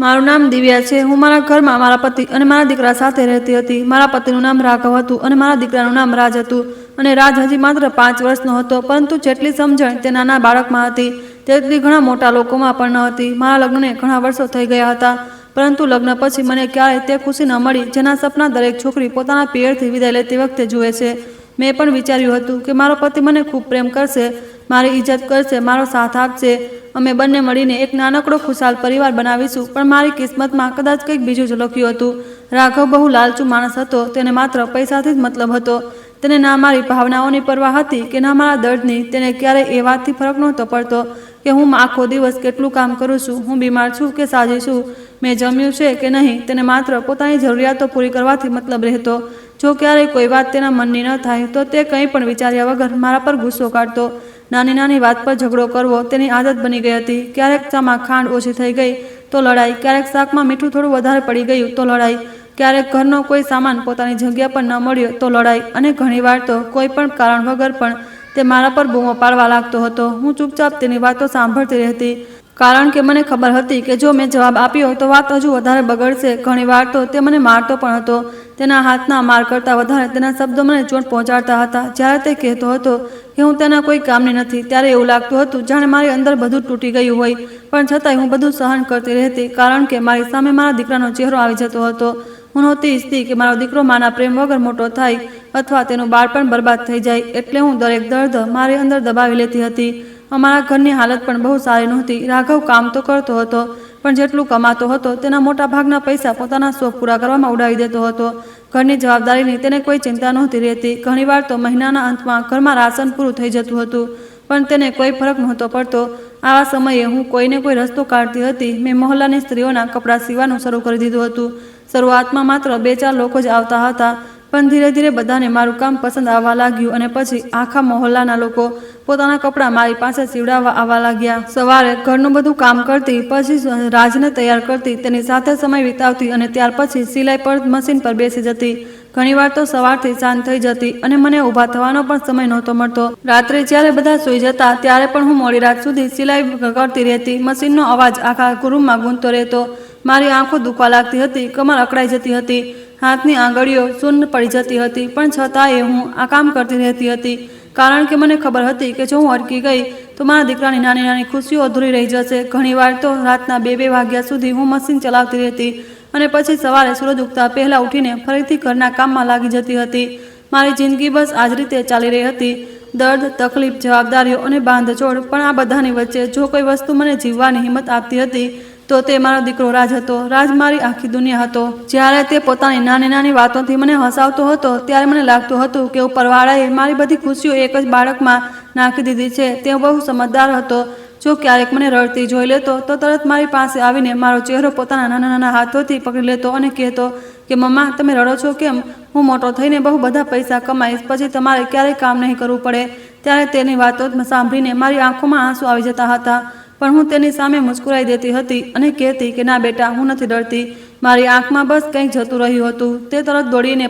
મારું નામ દિવ્યા છે। હું મારા ઘરમાં મારા પતિ અને મારા દીકરા સાથે રહેતી હતી। મારા પતિનું નામ રાઘવ હતું અને મારા દીકરાનું નામ રાજ હતું। અને રાજ હજી માત્ર 5 વર્ષનો હતો, પરંતુ જેટલી સમજણ તે નાના બાળકમાં હતી તેટલી ઘણા મોટા લોકોમાં પણ ન હતી। મારા લગ્નને ઘણા વર્ષો થઈ ગયા હતા, પરંતુ લગ્ન પછી મને ક્યારેય તે ખુશી ન મળી જેના સપના દરેક છોકરી પોતાના પિયરથી વિદાય લેતી વખતે જુએ છે। મેં પણ વિચાર્યું હતું કે મારો પતિ મને ખૂબ પ્રેમ કરશે, મારી ઇજ્જત કરશે, મારો સાથ આપશે, અમે બંને મળીને એક નાનકડો ખુશાલ પરિવાર બનાવીશું। પણ મારી કિસ્મતમાં કદાચ કંઈક બીજું જ લખ્યું હતું। રાઘવ બહુ લાલચુ માણસ હતો। તેને માત્ર પૈસાથી જ મતલબ હતો। તેને ના મારી ભાવનાઓની પરવા હતી કે ના મારા દર્દની। તેને ક્યારેય એ વાતથી ફરક નહોતો પડતો કે હું આખો દિવસ કેટલું કામ કરું છું, હું બીમાર છું કે સાજી છું, મેં જમ્યું છે કે નહીં। તેને માત્ર પોતાની જરૂરિયાતો પૂરી કરવાથી મતલબ રહેતો। જો ક્યારેય કોઈ વાત તેના મનની ન થાય તો તે કંઈ પણ વિચાર્યા વગર મારા પર ગુસ્સો કાઢતો। નાની નાની વાત પર ઝઘડો કરવો તેની આદત બની ગઈ હતી। ક્યારેક ચામાં ખાંડ ઓછી થઈ ગઈ તો લડાઈ, ક્યારેક શાકમાં મીઠું થોડું વધારે પડી ગયું તો લડાઈ, ક્યારેક ઘરનો કોઈ સામાન પોતાની જગ્યા પર ન મળ્યો તો લડાઈ, અને ઘણીવાર તો કોઈ પણ કારણ વગર પણ તે મારા પર બૂમો પાડવા લાગતો હતો। હું ચૂપચાપ તેની વાતો સાંભળતી રહેતી, કારણ કે મને ખબર હતી કે જો મેં જવાબ આપ્યો તો વાત હજુ વધારે બગડશે। ઘણીવાર તો તે મને મારતો પણ હતો। તેના હાથના માર કરતાં વધારે તેના શબ્દો મને ચોટ પહોંચાડતા હતા। જ્યારે તે કહેતો હતો કે હું તેના કોઈ કામની નથી, ત્યારે એવું લાગતું હતું જાણે મારી અંદર બધું તૂટી ગયું હોય, પણ છતાંય હું બધું સહન કરતી રહેતી, કારણ કે મારી સામે મારા દીકરાનો ચહેરો આવી જતો હતો। હું નહોતી ઈચ્છતી કે મારો દીકરો માના પ્રેમ વગર મોટો થાય અથવા તેનું બાળપણ બરબાદ થઈ જાય, એટલે હું દરેક દર્દ મારી અંદર દબાવી લેતી હતી। અમારા ઘરની હાલત પણ બહુ સારી નહોતી। રાઘવ કામ તો કરતો હતો, પણ જેટલું કમાતો હતો તેના મોટા ભાગના પૈસા પોતાના શોખ પૂરા કરવામાં ઉડાવી દેતો હતો। ઘરની જવાબદારીની તેને કોઈ ચિંતા નહોતી રહેતી। ઘણીવાર તો મહિનાના અંતમાં ઘરમાં રાશન પૂરું થઈ જતું હતું, પણ તેને કોઈ ફરક નહોતો પડતો। આવા સમયે હું કોઈને કોઈ રસ્તો કાઢતી હતી। મેં મહોલ્લાની સ્ત્રીઓના કપડાં સીવવાનું શરૂ કરી દીધું હતું। શરૂઆતમાં માત્ર 2-4 લોકો જ આવતા હતા, પણ ધીરે ધીરે બધાને મારું કામ પસંદ આવવા લાગ્યું, અને પછી આખા મહોલ્લાના લોકો પોતાના કપડાં મારી પાસે સીવડાવવા આવવા લાગ્યા। સવારે ઘરનું બધું કામ કરતી, પછી રાજને તૈયાર કરતી, તેની સાથે સમય વિતાવતી, અને ત્યાર પછી સિલાઈ પર મશીન પર બેસી જતી। ઘણીવાર તો સવારથી સાંજ થઈ જતી અને મને ઊભા થવાનો પણ સમય નહોતો મળતો। રાત્રે જ્યારે બધા સૂઈ જતા ત્યારે પણ હું મોડી રાત સુધી સિલાઈ કરતી રહેતી। મશીનનો અવાજ આખા રૂમમાં ગૂંજતો રહેતો। મારી આંખો દુખવા લાગતી હતી, કમર અકળાઈ જતી હતી, હાથની આંગળીઓ શૂન્ય પડી જતી હતી, પણ છતાંય હું આ કામ કરતી રહેતી હતી, કારણ કે મને ખબર હતી કે જો હું અટકી ગઈ તો મારા દીકરાની નાની નાની ખુશીઓ અધૂરી રહી જશે। ઘણીવાર તો રાતના 2-2 વાગ્યા સુધી હું મશીન ચલાવતી રહેતી, અને પછી સવારે સૂરજ ઉગતા પહેલાં ઉઠીને ફરીથી ઘરના કામમાં લાગી જતી હતી। મારી જિંદગી બસ આ જ રીતે ચાલી રહી હતી। દર્દ, તકલીફ, જવાબદારીઓ અને બાંધછોડ, પણ આ બધાની વચ્ચે જો કોઈ વસ્તુ મને જીવવાની હિંમત આપતી હતી તો તે મારો દીકરો રાજ હતો। રાજ મારી આખી દુનિયા હતો। જ્યારે તે પોતાની નાની નાની વાતોથી મને હસાવતો હતો ત્યારે મને લાગતું હતું કે ઉપરવાળાએ મારી બધી ખુશીઓ એક જ બાળકમાં નાખી દીધી છે। તે બહુ સમજદાર હતો। જો ક્યારેક મને રડતી જોઈ લેતો તો તરત મારી પાસે આવીને મારો ચહેરો પોતાના નાના નાના હાથોથી પકડી લેતો અને કહેતો કે મમ્મા, તમે રડો છો કેમ? હું મોટો થઈને બહુ બધા પૈસા કમાઈશ, પછી તમારે ક્યારેય કામ નહીં કરવું પડે। ત્યારે તેની વાતો સાંભળીને મારી આંખોમાં આંસુ આવી જતા હતા, પણ હું તેની સામે મુસ્કુરાઈ દેતી હતી અને કહેતી કે ના બેટા, હું નથી ડરતી। મારી આંખમાં બસ કંઈક જતું રહ્યું હતું। તે તરત દોડીને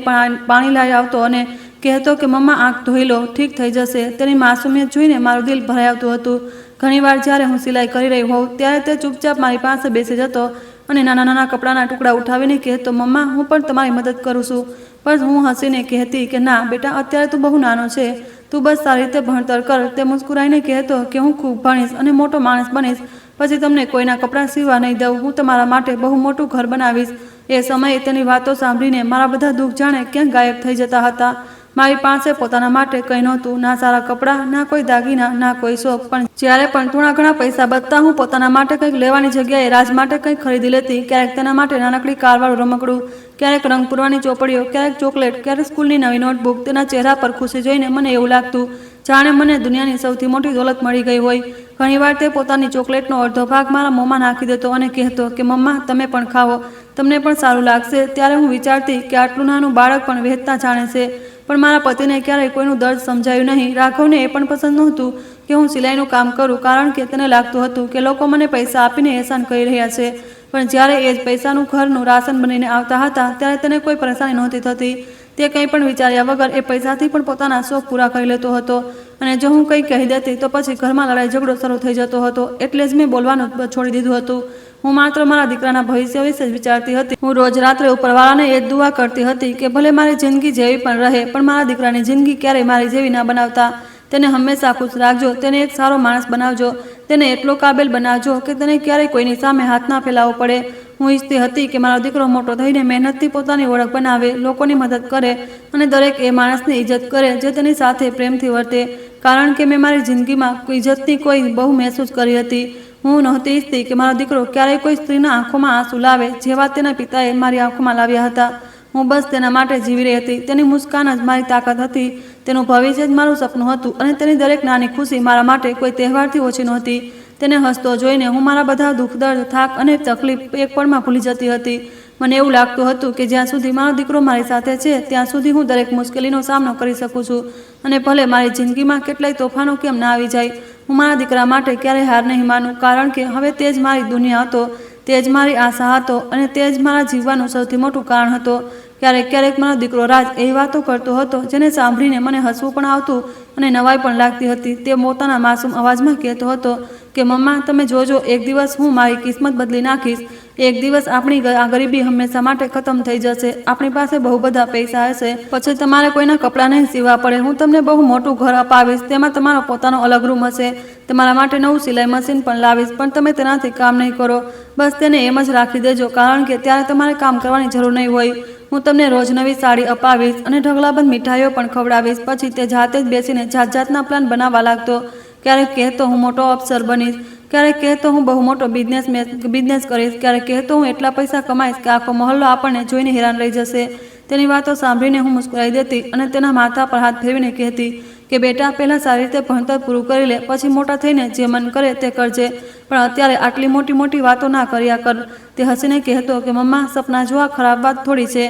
પાણી લઈ આવતો અને કહેતો કે મમ્મા, આંખ ધોઈ લો, ઠીક થઈ જશે। તેની માસુમિયત જોઈને મારું દિલ ભરાઈ આવતું હતું। ઘણીવાર જ્યારે હું સિલાઈ કરી રહી હોઉં ત્યારે તે ચૂપચાપ મારી પાસે બેસી જતો અને નાના નાના કપડાના ટુકડા ઉઠાવીને કહેતો, મમ્મા, હું પણ તમારી મદદ કરું છું। પણ હું હસીને કહેતી કે ના બેટા, અત્યારે તું બહુ નાનો છે, તું બસ સારી રીતે ભણતર કર। તે મુસ્કુરાઈને કહેતો કે હું ખૂબ ભણીશ અને મોટો માણસ બનીશ, પછી તમને કોઈના કપડાં સીવવા નહીં દઉં, હું તમારા માટે બહુ મોટું ઘર બનાવીશ। એ સમયે તેની વાતો સાંભળીને મારા બધા દુઃખ જાણે ક્યાંક ગાયબ થઈ જતા હતા। મારી પાસે પોતાના માટે કંઈ નહોતું, ના સારા કપડાં, ના કોઈ દાગીના, ના કોઈ શોખ, પણ જ્યારે પણ થોડા ઘણા પૈસા બચતા હું પોતાના માટે કંઈક લેવાની જગ્યાએ રાજ માટે કંઈક ખરીદી લેતી। ક્યારેક તેના માટે નાનકડી કારવાળું રમકડું, ક્યારેક રંગ પૂરવાની ચોપડીઓ, ક્યારેક ચોકલેટ, ક્યારેક સ્કૂલની નવી નોટબુક। તેના ચહેરા પર ખુશી જોઈને મને એવું લાગતું જાણે મને દુનિયાની સૌથી મોટી દોલત મળી ગઈ હોય। ઘણીવાર તે પોતાની ચોકલેટનો અડધો ભાગ મારા મોંમાં નાખી દેતો અને કહેતો કે મમ્મા, તમે પણ ખાઓ, તમને પણ સારું લાગશે। ત્યારે હું વિચારતી કે આટલું નાનું બાળક પણ વહેંચતા જાણે છે, પણ મારા પતિને ક્યારેય કોઈનું દર્દ સમજાયું નહીં। રાઘવને એ પણ પસંદ નહોતું કે હું સિલાઈનું કામ કરું, કારણ કે તેને લાગતું હતું કે લોકો મને પૈસા આપીને એહસાન કરી રહ્યા છે, પણ જ્યારે એ જ પૈસાનું ઘરનું રાશન બનીને આવતા હતા ત્યારે તેને કોઈ પરેશાની નહોતી થતી। તે કંઈ પણ વિચાર્યા વગર એ પૈસાથી પણ પોતાના શોખ પૂરા કરી લેતો હતો, અને જો હું કંઈ કહી દેતી તો પછી ઘરમાં લડાઈ ઝઘડો શરૂ થઈ જતો હતો, એટલે જ મેં બોલવાનું છોડી દીધું હતું। હું માત્ર મારા દીકરાના ભવિષ્ય વિશે જ વિચારતી હતી. હું રોજ રાત્રે ઉપરવાળાને એ જ દુઆ કરતી હતી કે ભલે મારી જિંદગી જેવી પણ રહે, પણ મારા દીકરાની જિંદગી ક્યારેય મારી જેવી ના બનાવતા. તેને હંમેશા ખુશ રાખજો, તેને એક સારો માણસ બનાવજો, તેને એટલો કાબેલ બનાવજો કે તેને ક્યારેય કોઈની સામે હાથ ના ફેલાવવો પડે. હું ઈચ્છતી હતી કે મારો દીકરો મોટો થઈને મહેનતથી પોતાની ઓળખ બનાવે, લોકોની મદદ કરે અને દરેક એ માણસની ઇજ્જત કરે જે તેની સાથે પ્રેમથી વર્તે, કારણ કે મેં મારી જિંદગીમાં કોઈ ઇજ્જતની કોઈ બહુ મહેસૂસ કરી હતી. હું નહોતી ઈચ્છતી કે મારો દીકરો ક્યારેય કોઈ સ્ત્રીના આંખોમાં આંસુ લાવે જેવા તેના પિતાએ મારી આંખોમાં લાવ્યા હતા. હું બસ તેના માટે જીવી રહી હતી. તેની મુસ્કાન જ મારી તાકાત હતી, તેનું ભવિષ્ય જ મારું સપનું હતું અને તેની દરેક નાની ખુશી મારા માટે કોઈ તહેવારથી ઓછી નહોતી. તેને હસતો જોઈને હું મારા બધા દુઃખ, દર્દ, થાક અને તકલીફ એક પળમાં ભૂલી જતી હતી. મને એવું લાગતું હતું કે જ્યાં સુધી મારો દીકરો મારી સાથે છે ત્યાં સુધી હું દરેક મુશ્કેલીનો સામનો કરી શકું છું, અને ભલે મારી જિંદગીમાં કેટલાય તોફાનો કેમ ના આવી જાય, હું મારા દીકરા માટે ક્યારેય હાર નહીં માનું, કારણ કે હવે તે જ મારી દુનિયા હતો, તે જ મારી આશા હતો અને તે જ મારા જીવવાનું સૌથી મોટું કારણ હતો. ક્યારેક મારો દીકરો રાજ એવી વાતો કરતો હતો જેને સાંભળીને મને હસવું પણ આવતું અને નવાઈ પણ લાગતી હતી. તે પોતાના માસૂમ અવાજમાં કહેતો હતો કે મમ્મા, તમે જોજો, એક દિવસ હું મારી કિસ્મત બદલી નાખીશ. એક દિવસ આપણી આ ગરીબી હંમેશા માટે ખતમ થઈ જશે. આપણી પાસે બહુ બધા પૈસા હશે, પછી તમારે કોઈના કપડાં નહીં સીવવા પડે. હું તમને બહુ મોટું ઘર અપાવીશ, તેમાં તમારો પોતાનો અલગ રૂમ હશે, તમારા માટે નવું સિલાઈ મશીન પણ લાવીશ, પણ તમે તેનાથી કામ નહીં કરો. બસ તેને એમ જ રાખી દેજો, કારણ કે ત્યારે તમારે કામ કરવાની જરૂર નહીં હોય. હું તમને રોજ નવી સાડી અપાવીશ અને ઢગલાબંધ મીઠાઈઓ પણ ખવડાવીશ. પછી તે જાતે જ બેસીને જાતના પ્લાન બનાવવા લાગતો. ક્યારેક કહેતો હું મોટો અફસર બનીશ, ક્યારેક કહેતો હું બહુ મોટો બિઝનેસ કરીશ, ક્યારેક કહેતો હું એટલા પૈસા કમાઈશ કે આખો મહોલ્લો આપણને જોઈને હેરાન રહી જશે. તેની વાતો સાંભળીને હું મુસ્કરાઈ દેતી અને તેના માથા પર હાથ ફેરવીને કહેતી કે બેટા, પહેલાં સારી રીતે ભણતર પૂરું કરી લે, પછી મોટા થઈને જે મન કરે તે કરજે, પણ અત્યારે આટલી મોટી વાતો ના કર્યા કર. તે હસીને કહેતો કે મમ્મા, સપના જોવા ખરાબ વાત થોડી છે,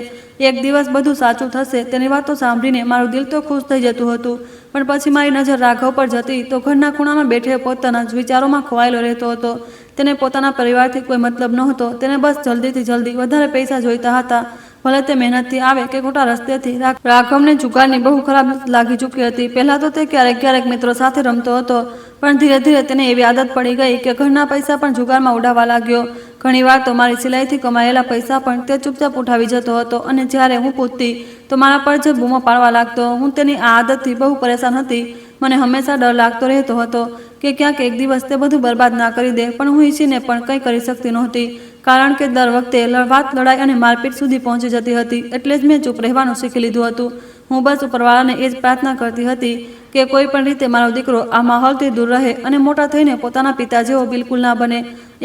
એક દિવસ બધું સાચું થશે. તેની વાતો સાંભળીને મારું દિલ તો ખુશ થઈ જતું હતું, પણ પછી મારી નજર રાઘવ પર જતી તો ઘરના ખૂણામાં બેઠે પોતાના જ વિચારોમાં ખોવાયેલો રહેતો હતો. તેને પોતાના પરિવારથી કોઈ મતલબ નહોતો, તેને બસ જલ્દીથી જલ્દી વધારે પૈસા જોઈતા હતા, ભલે તે મહેનતથી આવે કે ખોટા રસ્તેથી. રાઘવને જુગારની બહુ ખરાબ લાગી ચૂકી હતી. પહેલાં તો તે ક્યારેક મિત્રો સાથે રમતો હતો, પણ ધીરે ધીરે તેને એવી આદત પડી ગઈ કે ઘરના પૈસા પણ જુગારમાં ઉડાવવા લાગ્યો. ઘણીવાર તો મારી સિલાઈથી કમાયેલા પૈસા પણ તે ચૂપચાપ ઉઠાવી જતો હતો, અને જ્યારે હું પૂછતી તો મારા પર જ બૂમો પાડવા લાગતો. હું તેની આ આદતથી બહુ પરેશાન હતી. મને હંમેશા ડર લાગતો રહેતો હતો કે ક્યાંક એક દિવસ તે બધું બરબાદ ના કરી દે, પણ હું ઈચ્છીને પણ કંઈ કરી શકતી નહોતી, કારણ કે દર વખતે વાત, લડાઈ અને મારપીટ સુધી પહોંચી જતી હતી. એટલે જ મેં ચૂપ રહેવાનું શીખી લીધું હતું. હું બસ ઉપરવાળાને એ જ પ્રાર્થના કરતી હતી કે કોઈ પણ રીતે મારો દીકરો આ માહોલથી દૂર રહે અને મોટા થઈને પોતાના પિતા જેવો બિલકુલ ના બને.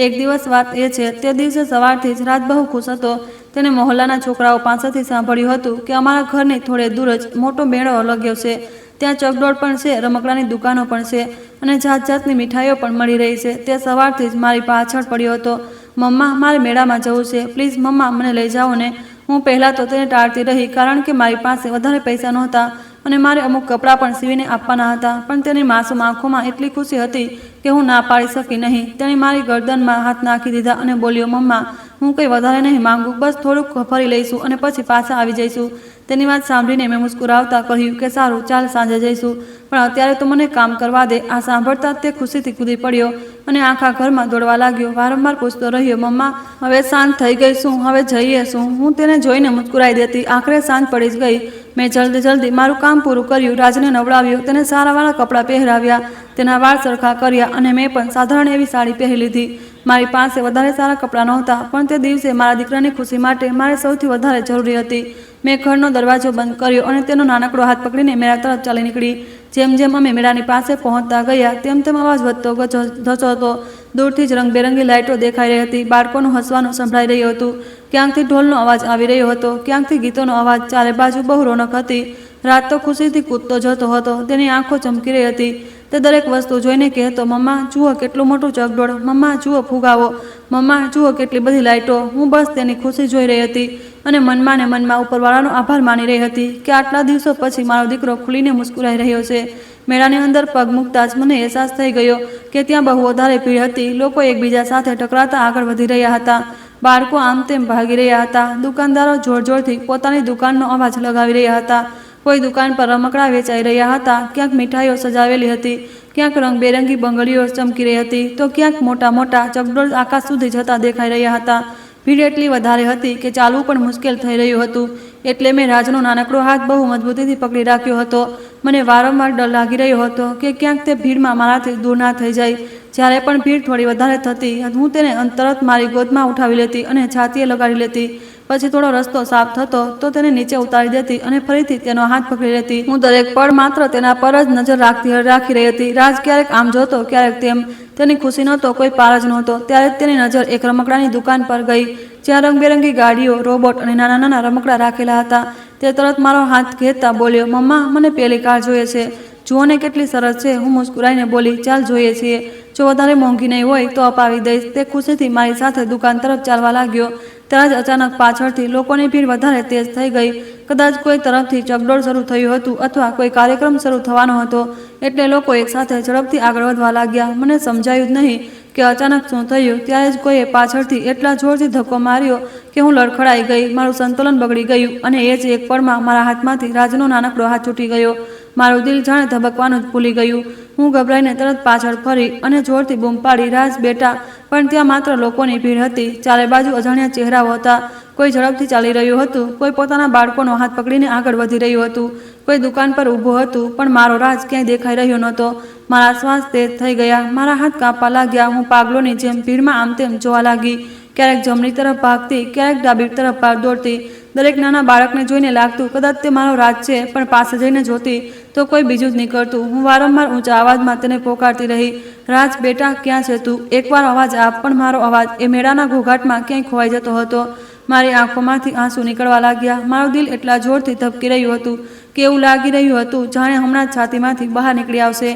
એક દિવસ વાત એ છે, તે દિવસે સવારથી જ રાજ બહુ ખુશ હતો. તેને મહોલ્લાના છોકરાઓ પાસેથી સાંભળ્યું હતું કે અમારા ઘરની થોડે દૂર જ મોટો મેળો લગ્યો છે. ત્યાં ચકડોળ પણ છે, રમકડાની દુકાનો પણ છે અને જાતની મીઠાઈઓ પણ મળી રહી છે. તે સવારથી જ મારી પાછળ પડ્યો હતો, મમ્મા, મારે મેળામાં જવું છે, પ્લીઝ મમ્મા, મને લઈ જાઓ ને. હું પહેલાં તો તેને ટાળતી રહી, કારણ કે મારી પાસે વધારે પૈસા નહોતા અને મારે અમુક કપડાં પણ સીવીને આપવાના હતા, પણ તેની માસૂમ આંખોમાં એટલી ખુશી હતી કે હું ના પાડી શકી નહીં. તેણે મારી ગરદનમાં હાથ નાખી દીધા અને બોલ્યો, મમ્મા, હું કંઈ વધારે નહીં માંગુ, બસ થોડુંક ફરી લઈશું અને પછી પાછા આવી જઈશું. તેની વાત સાંભળીને મેં મુસ્કુરાવતા કહ્યું કે સારું, ચાલ, સાંજે જઈશું, પણ અત્યારે તો મને કામ કરવા દે. આ સાંભળતા તે ખુશીથી કૂદી પડ્યો અને આખા ઘરમાં દોડવા લાગ્યો. વારંવાર પૂછતો રહ્યો, મમ્મા, હવે સાંજ થઈ ગઈ શું? હવે જઈએ શું? હું તેને જોઈને મુસ્કુરાઈ દેતી. આખરે સાંજ પડી જ ગઈ. મેં જલ્દી મારું કામ પૂરું કર્યું, રાજને નવડાવ્યો, તેને સારાવાળા કપડાં પહેરાવ્યા, તેના વાળ સરખા કર્યા અને મેં પણ સાધારણ એવી સાડી પહેરી લીધી. મારી પાસે વધારે સારા કપડાં નહોતા, પણ તે દિવસે મારા દીકરાની ખુશી માટે મારે સૌથી વધારે જરૂરી હતી. મેં ઘરનો દરવાજો બંધ કર્યો અને તેનો નાનકડો હાથ પકડીને મેળા તરફ ચાલી નીકળી. જેમ અમે મેળાની પાસે પહોંચતા ગયા તેમ અવાજ વધતો ધચતો. દૂરથી જ રંગબેરંગી લાઇટો દેખાઈ રહી હતી, બાળકોનું હસવાનું સંભળાઈ રહ્યું હતું, ક્યાંકથી ઢોલનો અવાજ આવી રહ્યો હતો, ક્યાંકથી ગીતોનો અવાજ. ચારે બાજુ બહુ રોનક હતી. રાત તો ખુશીથી કૂદતો જતો હતો, તેની આંખો ચમકી રહી હતી. તે દરેક વસ્તુ જોઈને કહેતો, મમ્મા, જુઓ કેટલું મોટું ચકડોળ, મમ્મા, જુઓ ફુગાવો, મમ્મા, જુઓ કેટલી બધી લાઇટો. હું બસ તેની ખુશી જોઈ રહી હતી અને મનમાં ને મનમાં ઉપરવાળાનો આભાર માની રહી હતી કે આટલા દિવસો પછી મારો દીકરો ખુલીને મુસ્કુરાઈ રહ્યો છે. મેળાની અંદર પગ મૂકતા જ મને અહેસાસ થઈ ગયો કે ત્યાં બહુ વધારે ભીડ હતી. લોકો એકબીજા સાથે ટકરાતા આગળ વધી રહ્યા હતા, બાળકો આમ તેમ ભાગી રહ્યા હતા, દુકાનદારો જોરથી પોતાની દુકાનનો અવાજ લગાવી રહ્યા હતા, કોઈ દુકાન પર રમકડા વેચાઈ રહ્યા હતા, ક્યાંક મીઠાઈઓ સજાવેલી હતી, ક્યાંક રંગબેરંગી બંગડીઓ ચમકી રહી હતી તો ક્યાંક મોટા મોટા ચકડોળ આકાશ સુધી જતા દેખાઈ રહ્યા હતા. ભીડ એટલી વધારે હતી કે ચાલવું પણ મુશ્કેલ થઈ રહ્યું હતું. એટલે મેં રાજનો નાનકડો હાથ બહુ મજબૂતીથી પકડી રાખ્યો હતો. મને વારંવાર ડર લાગી રહ્યો હતો કે ક્યાંક તે ભીડમાં મારાથી દૂર ના થઈ જાય. જ્યારે પણ ભીડ થોડી વધારે થતી હું તેને તરત મારી ગોદમાં ઉઠાવી લેતી અને છાતીએ લગાડી લેતી. પછી થોડો રસ્તો સાફ થતો તો તેને નીચે ઉતારી દેતી અને ફરીથી તેનો હાથ પકડી લેતી. હું દરેક પળ માત્ર તેના પર જ નજર રાખી રહી હતી. રાજ ક્યારેક આમ જોતો ક્યારેક તેમ. તેની ખુશીનો તો કોઈ પાર જ નહોતો. ત્યારે જ તેની નજર એક રમકડાની દુકાન પર ગઈ જ્યાં રંગબેરંગી ગાડીઓ, રોબોટ અને નાના નાના રમકડા રાખેલા હતા. તે તરત મારો હાથ ઘેરતા બોલ્યો, મમ્મા, મને પેલી કાર જોઈએ છે. જુઓ ને કેટલી સરસ છે. હું મુસ્કુરાઈને બોલી, ચાલ જોઈએ છીએ. જો વધારે મોંઘી નહીં હોય તો અપાવી દઈશ. તે ખુશીથી મારી સાથે દુકાન તરફ ચાલવા લાગ્યો. ત્યાં જ અચાનક પાછળથી લોકોની ભીડ વધારે તેજ થઈ ગઈ. કદાચ કોઈ તરફથી ચકડોળ શરૂ થયું હતું અથવા કોઈ કાર્યક્રમ શરૂ થવાનો હતો. એટલે લોકો એકસાથે ઝડપથી આગળ વધવા લાગ્યા. મને સમજાયું જ નહીં કે અચાનક શું થયું. ત્યારે જ કોઈએ પાછળથી એટલા જોરથી ધક્કો માર્યો કે હું લડખડાઈ ગઈ. મારું સંતુલન બગડી ગયું અને એ જ એક પળમાં મારા હાથમાંથી રાજનો નાનકડો હાથ છૂટી ગયો. મારું દિલ જાણે ધબકવાનું જ ભૂલી ગયું. હું ગભરાઈને તરત પાછળ ફરી અને જોરથી બૂમ પાડી, રાજ, બેટા. પણ ત્યાં માત્ર લોકોની ભીડ હતી. ચારે બાજુ અજાણ્યા ચહેરાઓ હતા. કોઈ ઝડપથી ચાલી રહ્યું હતું, કોઈ પોતાના બાળકોનો હાથ પકડીને આગળ વધી રહ્યું હતું, કોઈ દુકાન પર ઊભું હતું. પણ મારો રાજ ક્યાંય દેખાઈ રહ્યો નહોતો. મારા શ્વાસ તેજ થઈ ગયા, મારા હાથ કાંપવા લાગ્યા. હું પાગલોની જેમ ભીડમાં આમ તેમ જોવા લાગી. ક્યારેક જમણી તરફ ભાગતી, ક્યારેક ડાબી તરફ દોડતી. દરેક નાના બાળકને જોઈને લાગતું કદાચ તે મારો રાજ છે. પણ પાસે જઈને જોતી તો કોઈ બીજું જ નીકળતું. હું વારંવાર ઊંચા અવાજમાં તેને પોકારતી રહી, રાજ, બેટા, ક્યાં છે તું? એકવાર અવાજ આપ. પણ મારો અવાજ એ મેળાના ઘોઘાટમાં ક્યાંય ખોવાઈ જતો હતો. મારી આંખોમાંથી આંસુ નીકળવા લાગ્યા. મારું દિલ એટલા જોરથી ધબકી રહ્યું હતું કે એવું લાગી રહ્યું હતું જાણે હમણાં જ છાતીમાંથી બહાર નીકળી આવશે.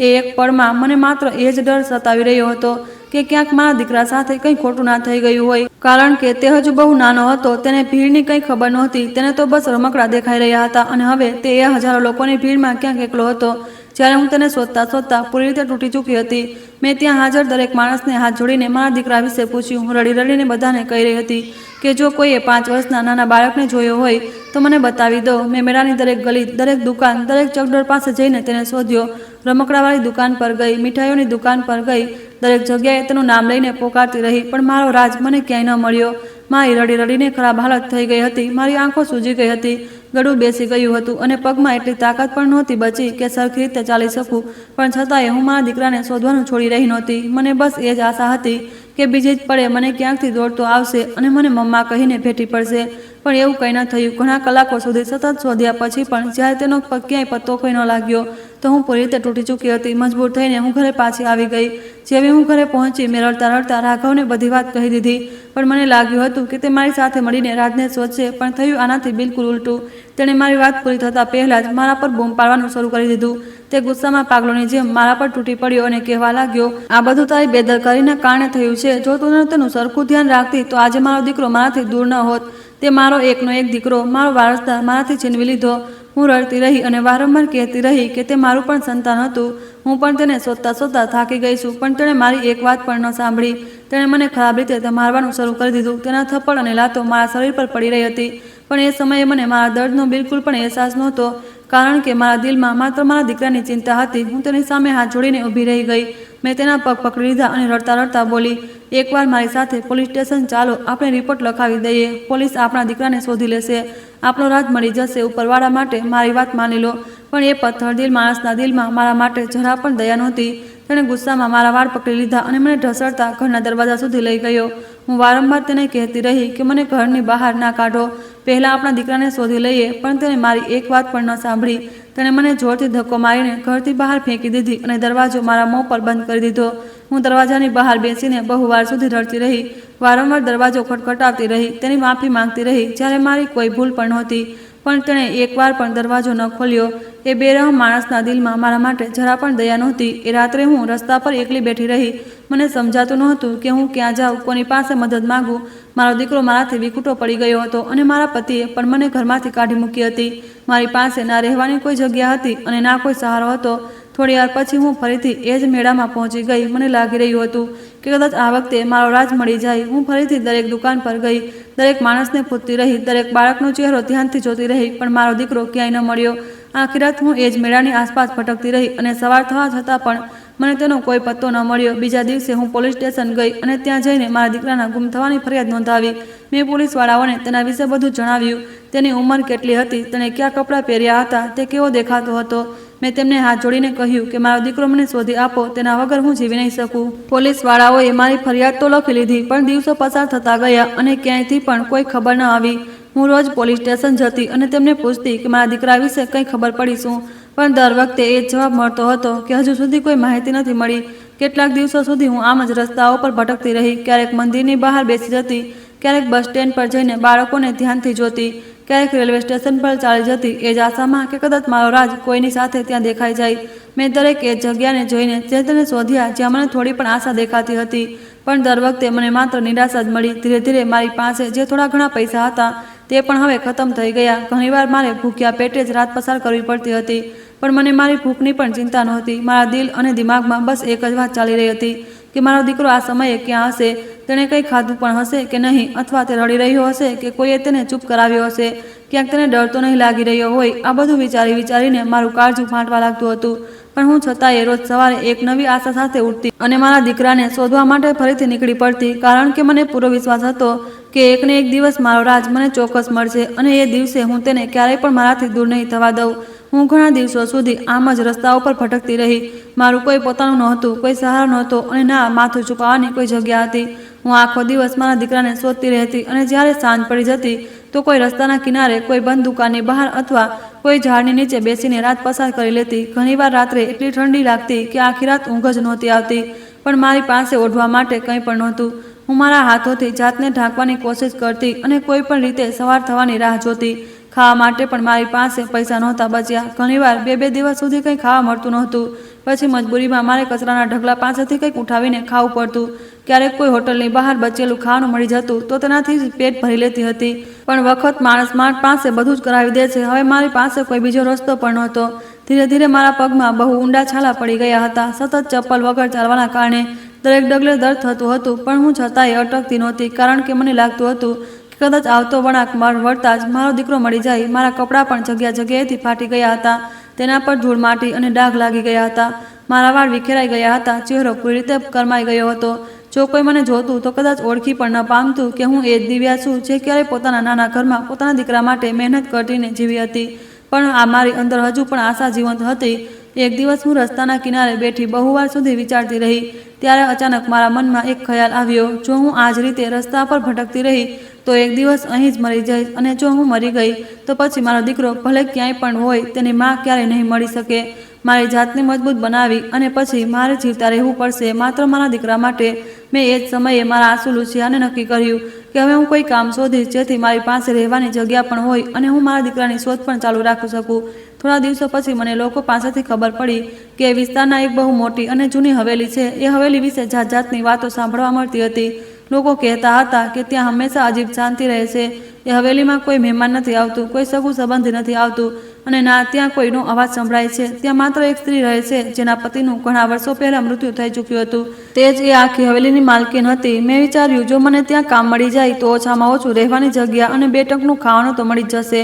એ એક પળમાં મને માત્ર એ જ ડર સતાવી રહ્યો હતો કે ક્યાંક મારા દીકરા સાથે કંઈ ખોટું ના થઈ ગયું હોય. કારણ કે તે હજુ બહુ નાનો હતો. તેને ભીડની કંઈ ખબર નહોતી. તેને તો બસ રમકડા દેખાઈ રહ્યા હતા અને હવે તે એ હજારો લોકોની ભીડમાં ક્યાંક એકલો હતો. જ્યારે હું તેને શોધતા પૂરી રીતે તૂટી ચૂકી હતી. મેં ત્યાં હાજર દરેક માણસને હાથ જોડીને મારા દીકરા વિશે પૂછ્યું. હું રડી રડીને બધાને કહી રહી હતી કે જો કોઈએ 5 વર્ષના નાના બાળકને જોયો હોય તો મને બતાવી દો. મેં મેળાની દરેક ગલી, દરેક દુકાન, દરેક ચકડોળ પાસે જઈને તેને શોધ્યો. રમકડાવાળી દુકાન પર ગઈ, મીઠાઈઓની દુકાન પર ગઈ. દરેક જગ્યાએ તેનું નામ લઈને પોકારતી રહી. પણ મારો રાજ મને ક્યાંય ન મળ્યો. મારી રડી રડીને ખરાબ હાલત થઈ ગઈ હતી. મારી આંખો સૂજી ગઈ હતી, ગળું બેસી ગયું હતું અને પગમાં એટલી તાકાત પણ નહોતી બચી કે સરખી રીતે ચાલી શકું. પણ છતાંય હું મારા દીકરાને શોધવાનું છોડી રહી નહોતી. મને બસ એ જ આશા હતી કે બીજી જ પળે મને ક્યાંકથી દોડતો આવશે અને મને મમ્મા કહીને ભેટી પડશે. પણ એવું કંઈ ન થયું. ઘણા કલાકો સુધી સતત શોધ્યા પછી પણ જ્યારે તેનો પગ ક્યાંય પત્તો કોઈ ન લાગ્યો તો હું પૂરી રીતે તૂટી ચૂકી હતી. મજબૂર થઈને હું ઘરે પાછી આવી ગઈ. જેવી હું ઘરે પહોંચી, મેં રડતા રડતા રાઘવને બધી વાત કહી દીધી. પણ મને લાગ્યું હતું કે તે મારી સાથે મળીને રાજને શોધશે. પણ થયું આનાથી બિલકુલ ઉલટું. તેણે મારી વાત પૂરી થતાં પહેલાં જ મારા પર બૂમ પાડવાનું શરૂ કરી દીધું. તે ગુસ્સામાં પાગલોની જેમ મારા પર તૂટી પડ્યો અને કહેવા લાગ્યો, આ બધું તારી બેદરકારીના કારણે થયું છે. જો તું તેનું સરખું ધ્યાન રાખતી તો આજે મારો દીકરો મારાથી દૂર ન હોત. તે મારો એકનો એક દીકરો, મારો વારસદાર મારાથી છીનવી લીધો. હું રડતી રહી અને વારંવાર કહેતી રહી કે તે મારું પણ સંતાન હતું. હું પણ તેને શોધતા થાકી ગઈ છું. પણ તેણે મારી એક વાત પણ ન સાંભળી. તેણે મને ખરાબ રીતે મારવાનું શરૂ કરી દીધું. તેના થપ્પડ અને લાતો મારા શરીર પર પડી રહી હતી. પણ એ સમયે મને મારા દર્દનો બિલકુલ પણ અહેસાસ નહોતો. કારણ કે મારા દિલમાં માત્ર મારા દીકરાની ચિંતા હતી. હું તેની સામે હાથ જોડીને ઊભી રહી ગઈ. મેં તેના પગ પકડી લીધા અને રડતા રડતા બોલી, એકવાર મારી સાથે પોલીસ સ્ટેશન ચાલો. આપણે રિપોર્ટ લખાવી દઈએ. પોલીસ આપણા દીકરાને શોધી લેશે. આપણો રાજ મળી જશે. ઉપરવાળા માટે મારી વાત માની લો. પણ એ પથ્થર દિલ માણસના દિલમાં મારા માટે જરા પણ દયા નહોતી. તેણે ગુસ્સામાં મારા વાળ પકડી લીધા અને મને ઢસડતા ઘરના દરવાજા સુધી લઈ ગયો. હું વારંવાર તેને કહેતી રહી કે મને ઘરની બહાર ના કાઢો. પહેલાં આપણા દીકરાને શોધી લઈએ. પણ તેણે મારી એક વાત પણ ન સાંભળી. તેણે મને જોરથી ધક્કો મારીને ઘરથી બહાર ફેંકી દીધી અને દરવાજો મારા મોં પર બંધ કરી દીધો. હું દરવાજાની બહાર બેસીને બહુ વાર સુધી રડતી રહી. વારંવાર દરવાજો ખટખટાવતી રહી. તેની માફી માંગતી રહી જ્યારે મારી કોઈ ભૂલ પણ નહોતી. પણ તેણે એકવાર પણ દરવાજો ન ખોલ્યો. એ બેરહમ માણસના દિલમાં મારા માટે જરા પણ દયા નહોતી. એ રાત્રે હું રસ્તા પર એકલી બેઠી રહી. મને સમજાતું નહોતું કે હું ક્યાં જાઉં, કોની પાસે મદદ માંગું. મારો દીકરો મારાથી વિખૂટો પડી ગયો હતો અને મારા પતિએ પણ મને ઘરમાંથી કાઢી મૂકી હતી. મારી પાસે ના રહેવાની કોઈ જગ્યા હતી અને ના કોઈ સહારો હતો. થોડી વાર પછી હું ફરીથી એ જ મેળામાં પહોંચી ગઈ. મને લાગી રહ્યું હતું કે કદાચ આ વખતે મારો રાજ મળી જાય. હું ફરીથી દરેક દુકાન પર ગઈ. દરેક માણસને પૂછતી રહી. દરેક બાળકનો ચહેરો ધ્યાનથી જોતી રહી. પણ મારો દીકરો ક્યાંય ન મળ્યો. આખી રાત હું એ જ મેળાની આસપાસ ભટકતી રહી અને સવાર થવા છતાં પણ મને તેનો કોઈ પત્તો ન મળ્યો. બીજા દિવસે હું પોલીસ સ્ટેશન ગઈ અને ત્યાં જઈને મારા દીકરાના ગુમ થવાની ફરિયાદ નોંધાવી. મેં પોલીસવાળાઓને તેના વિશે બધું જણાવ્યું. તેની ઉંમર કેટલી હતી, તેણે કયા કપડાં પહેર્યા હતા, તે કેવો દેખાતો હતો. મેં તેમને હાથ જોડીને કહ્યું કે મારો દીકરો મને શોધી આપો, તેના વગર હું જીવી નહીં શકું. પોલીસવાળાઓએ મારી ફરિયાદ તો લખી લીધી, પણ દિવસો પસાર થતા ગયા અને ક્યાંયથી પણ કોઈ ખબર ન આવી. હું રોજ પોલીસ સ્ટેશન જતી અને તેમને પૂછતી કે મારા દીકરા વિશે કંઈ ખબર પડી શું, પણ દર વખતે એ જ જવાબ મળતો હતો કે હજુ સુધી કોઈ માહિતી નથી મળી. કેટલાક દિવસો સુધી હું આમ જ રસ્તાઓ પર ભટકતી રહી. ક્યારેક મંદિરની બહાર બેસી જતી, ક્યારેક બસ સ્ટેન્ડ પર જઈને બાળકોને ધ્યાનથી જોતી, ક્યારેક રેલવે સ્ટેશન પર ચાલી જતી એ જ આશામાં કે કદાચ મારો રાજ કોઈની સાથે ત્યાં દેખાઈ જાય. મેં દરેક એ જગ્યાને જોઈને જે તેને શોધ્યા જ્યાં મને થોડી પણ આશા દેખાતી હતી, પણ દર વખતે મને માત્ર નિરાશા જ મળી. ધીરે ધીરે મારી પાસે જે થોડા ઘણા પૈસા હતા તે પણ હવે ખતમ થઈ ગયા. ઘણીવાર મારે ભૂખ્યા પેટે જ રાત પસાર કરવી પડતી હતી, પણ મને મારી ભૂખની પણ ચિંતા નહોતી. મારા દિલ અને દિમાગમાં બસ એક જ વાત ચાલી રહી હતી કે મારો દીકરો આ સમયે ક્યાં હશે, તેણે કંઈ ખાધું પણ હશે કે નહીં, અથવા તે રડી રહ્યો હશે કે કોઈએ તેને ચૂપ કરાવ્યો હશે, ક્યાંક તેને ડર તો નહીં લાગી રહ્યો હોય. આ બધું વિચારીને મારું કાળજું ફાટવા લાગતું હતું. પણ હું છતાંય રોજ સવારે એક નવી આશા સાથે ઉઠતી અને મારા દીકરાને શોધવા માટે ફરીથી નીકળી પડતી, કારણ કે મને પૂરો વિશ્વાસ હતો કે એકને એક દિવસ મારો રાજ મને ચોક્કસ મળશે અને એ દિવસે હું તેને ક્યારેય પણ મારાથી દૂર નહીં થવા દઉં. હું ઘણા દિવસો સુધી આમ જ રસ્તાઓ પર ભટકતી રહી. મારું કોઈ પોતાનું નહોતું, કોઈ સહારો નહોતો અને ના માથું છુપાવવાની કોઈ જગ્યા હતી. હું આખો દિવસ મારા દીકરાને શોધતી રહેતી અને જ્યારે સાંજ પડી જતી તો કોઈ રસ્તાના કિનારે, કોઈ બંધ દુકાનની બહાર અથવા કોઈ ઝાડની નીચે બેસીને રાત પસાર કરી લેતી. ઘણીવાર રાત્રે એટલી ઠંડી લાગતી કે આખી રાત ઊંઘ જ નહોતી આવતી, પણ મારી પાસે ઓઢવા માટે કંઈ પણ નહોતું. હું મારા હાથોથી જાતને ઢાંકવાની કોશિશ કરતી અને કોઈ પણ રીતે સવાર થવાની રાહ જોતી. ખાવા માટે પણ મારી પાસે પૈસા નહોતા બચ્યા. ઘણીવાર બે દિવસ સુધી કંઈ ખાવા મળતું નહોતું. પછી મજબૂરીમાં મારે કચરાના ઢગલા પાસેથી કંઈક ઉઠાવીને ખાવું પડતું. ક્યારેક કોઈ હોટલની બહાર બચેલું ખાવાનું મળી જતું તો તેનાથી જ પેટ ભરી લેતી હતી. પણ વખત માણસ પાસે બધું જ કરાવી દે છે. હવે મારી પાસે કોઈ બીજો રસ્તો પણ નહોતો. ધીરે ધીરે મારા પગમાં બહુ ઊંડા છાલા પડી ગયા હતા. સતત ચપ્પલ વગર ચાલવાના કારણે દરેક ડગલે દર્દ થતું હતું, પણ હું છતાંય અટકતી નહોતી, કારણ કે મને લાગતું હતું કે કદાચ આવતો વળાંક વળતા જ મારો દીકરો મળી જાય. મારા કપડાં પણ જગ્યાએથી ફાટી ગયા હતા. તેના પર ધૂળ, માટી અને ડાઘ લાગી ગયા હતા. મારા વાળ વિખેરાઈ ગયા હતા. ચહેરો પૂરી રીતે કરમાઈ ગયો હતો. જો કોઈ મને જોતું તો કદાચ ઓળખી પણ ન પામતું કે હું એ જ દિવ્યા છું જે ક્યારેય પોતાના નાના ઘરમાં પોતાના દીકરા માટે મહેનત કરીને જીવી હતી. પણ આ મારી અંદર હજુ પણ આશા જીવંત હતી. એક દિવસ હું રસ્તાના કિનારે બેઠી બહુ વાર સુધી વિચારતી રહી. ત્યારે અચાનક મારા મનમાં એક ખ્યાલ આવ્યો. જો હું આ જ રીતે રસ્તા પર ભટકતી રહી તો એક દિવસ અહીં જ મરી જઈશ, અને જો હું મરી ગઈ તો પછી મારો દીકરો ભલે ક્યાંય પણ હોય તેની માં ક્યારેય નહીં મળી શકે. મારી જાતને મજબૂત બનાવી અને પછી મારે જીવતા રહેવું પડશે માત્ર મારા દીકરા માટે. મેં એ જ સમયે મારા આંસુ લૂછ્યા અને નક્કી કર્યું કે હવે હું કોઈ કામ શોધીશ જેથી મારી પાસે રહેવાની જગ્યા પણ હોય અને હું મારા દીકરાની શોધ પણ ચાલુ રાખી શકું. થોડા દિવસો પછી મને લોકો પાસેથી ખબર પડી કે એ વિસ્તારના એક બહુ મોટી અને જૂની હવેલી છે. એ હવેલી વિશે જાતની વાતો સાંભળવા મળતી હતી. લોકો કહેતા હતા કે ત્યાં હંમેશા અજીબ શાંતિ રહે છે. એ હવેલીમાં કોઈ મહેમાન નથી આવતું, કોઈ સગું સંબંધી નથી આવતું, અને ના ત્યાં કોઈનો અવાજ સંભળાય છે. ત્યાં માત્ર એક સ્ત્રી રહે છે જેના પતિનું ઘણા વર્ષો પહેલા મૃત્યુ થઈ ચૂક્યું હતું. તે જ એ આખી હવેલીની માલકીન હતી. મેં વિચાર્યું, જો મને ત્યાં કામ મળી જાય તો ઓછામાં ઓછું રહેવાની જગ્યા અને 2 ટંકનું ખાવાનું તો મળી જ જશે.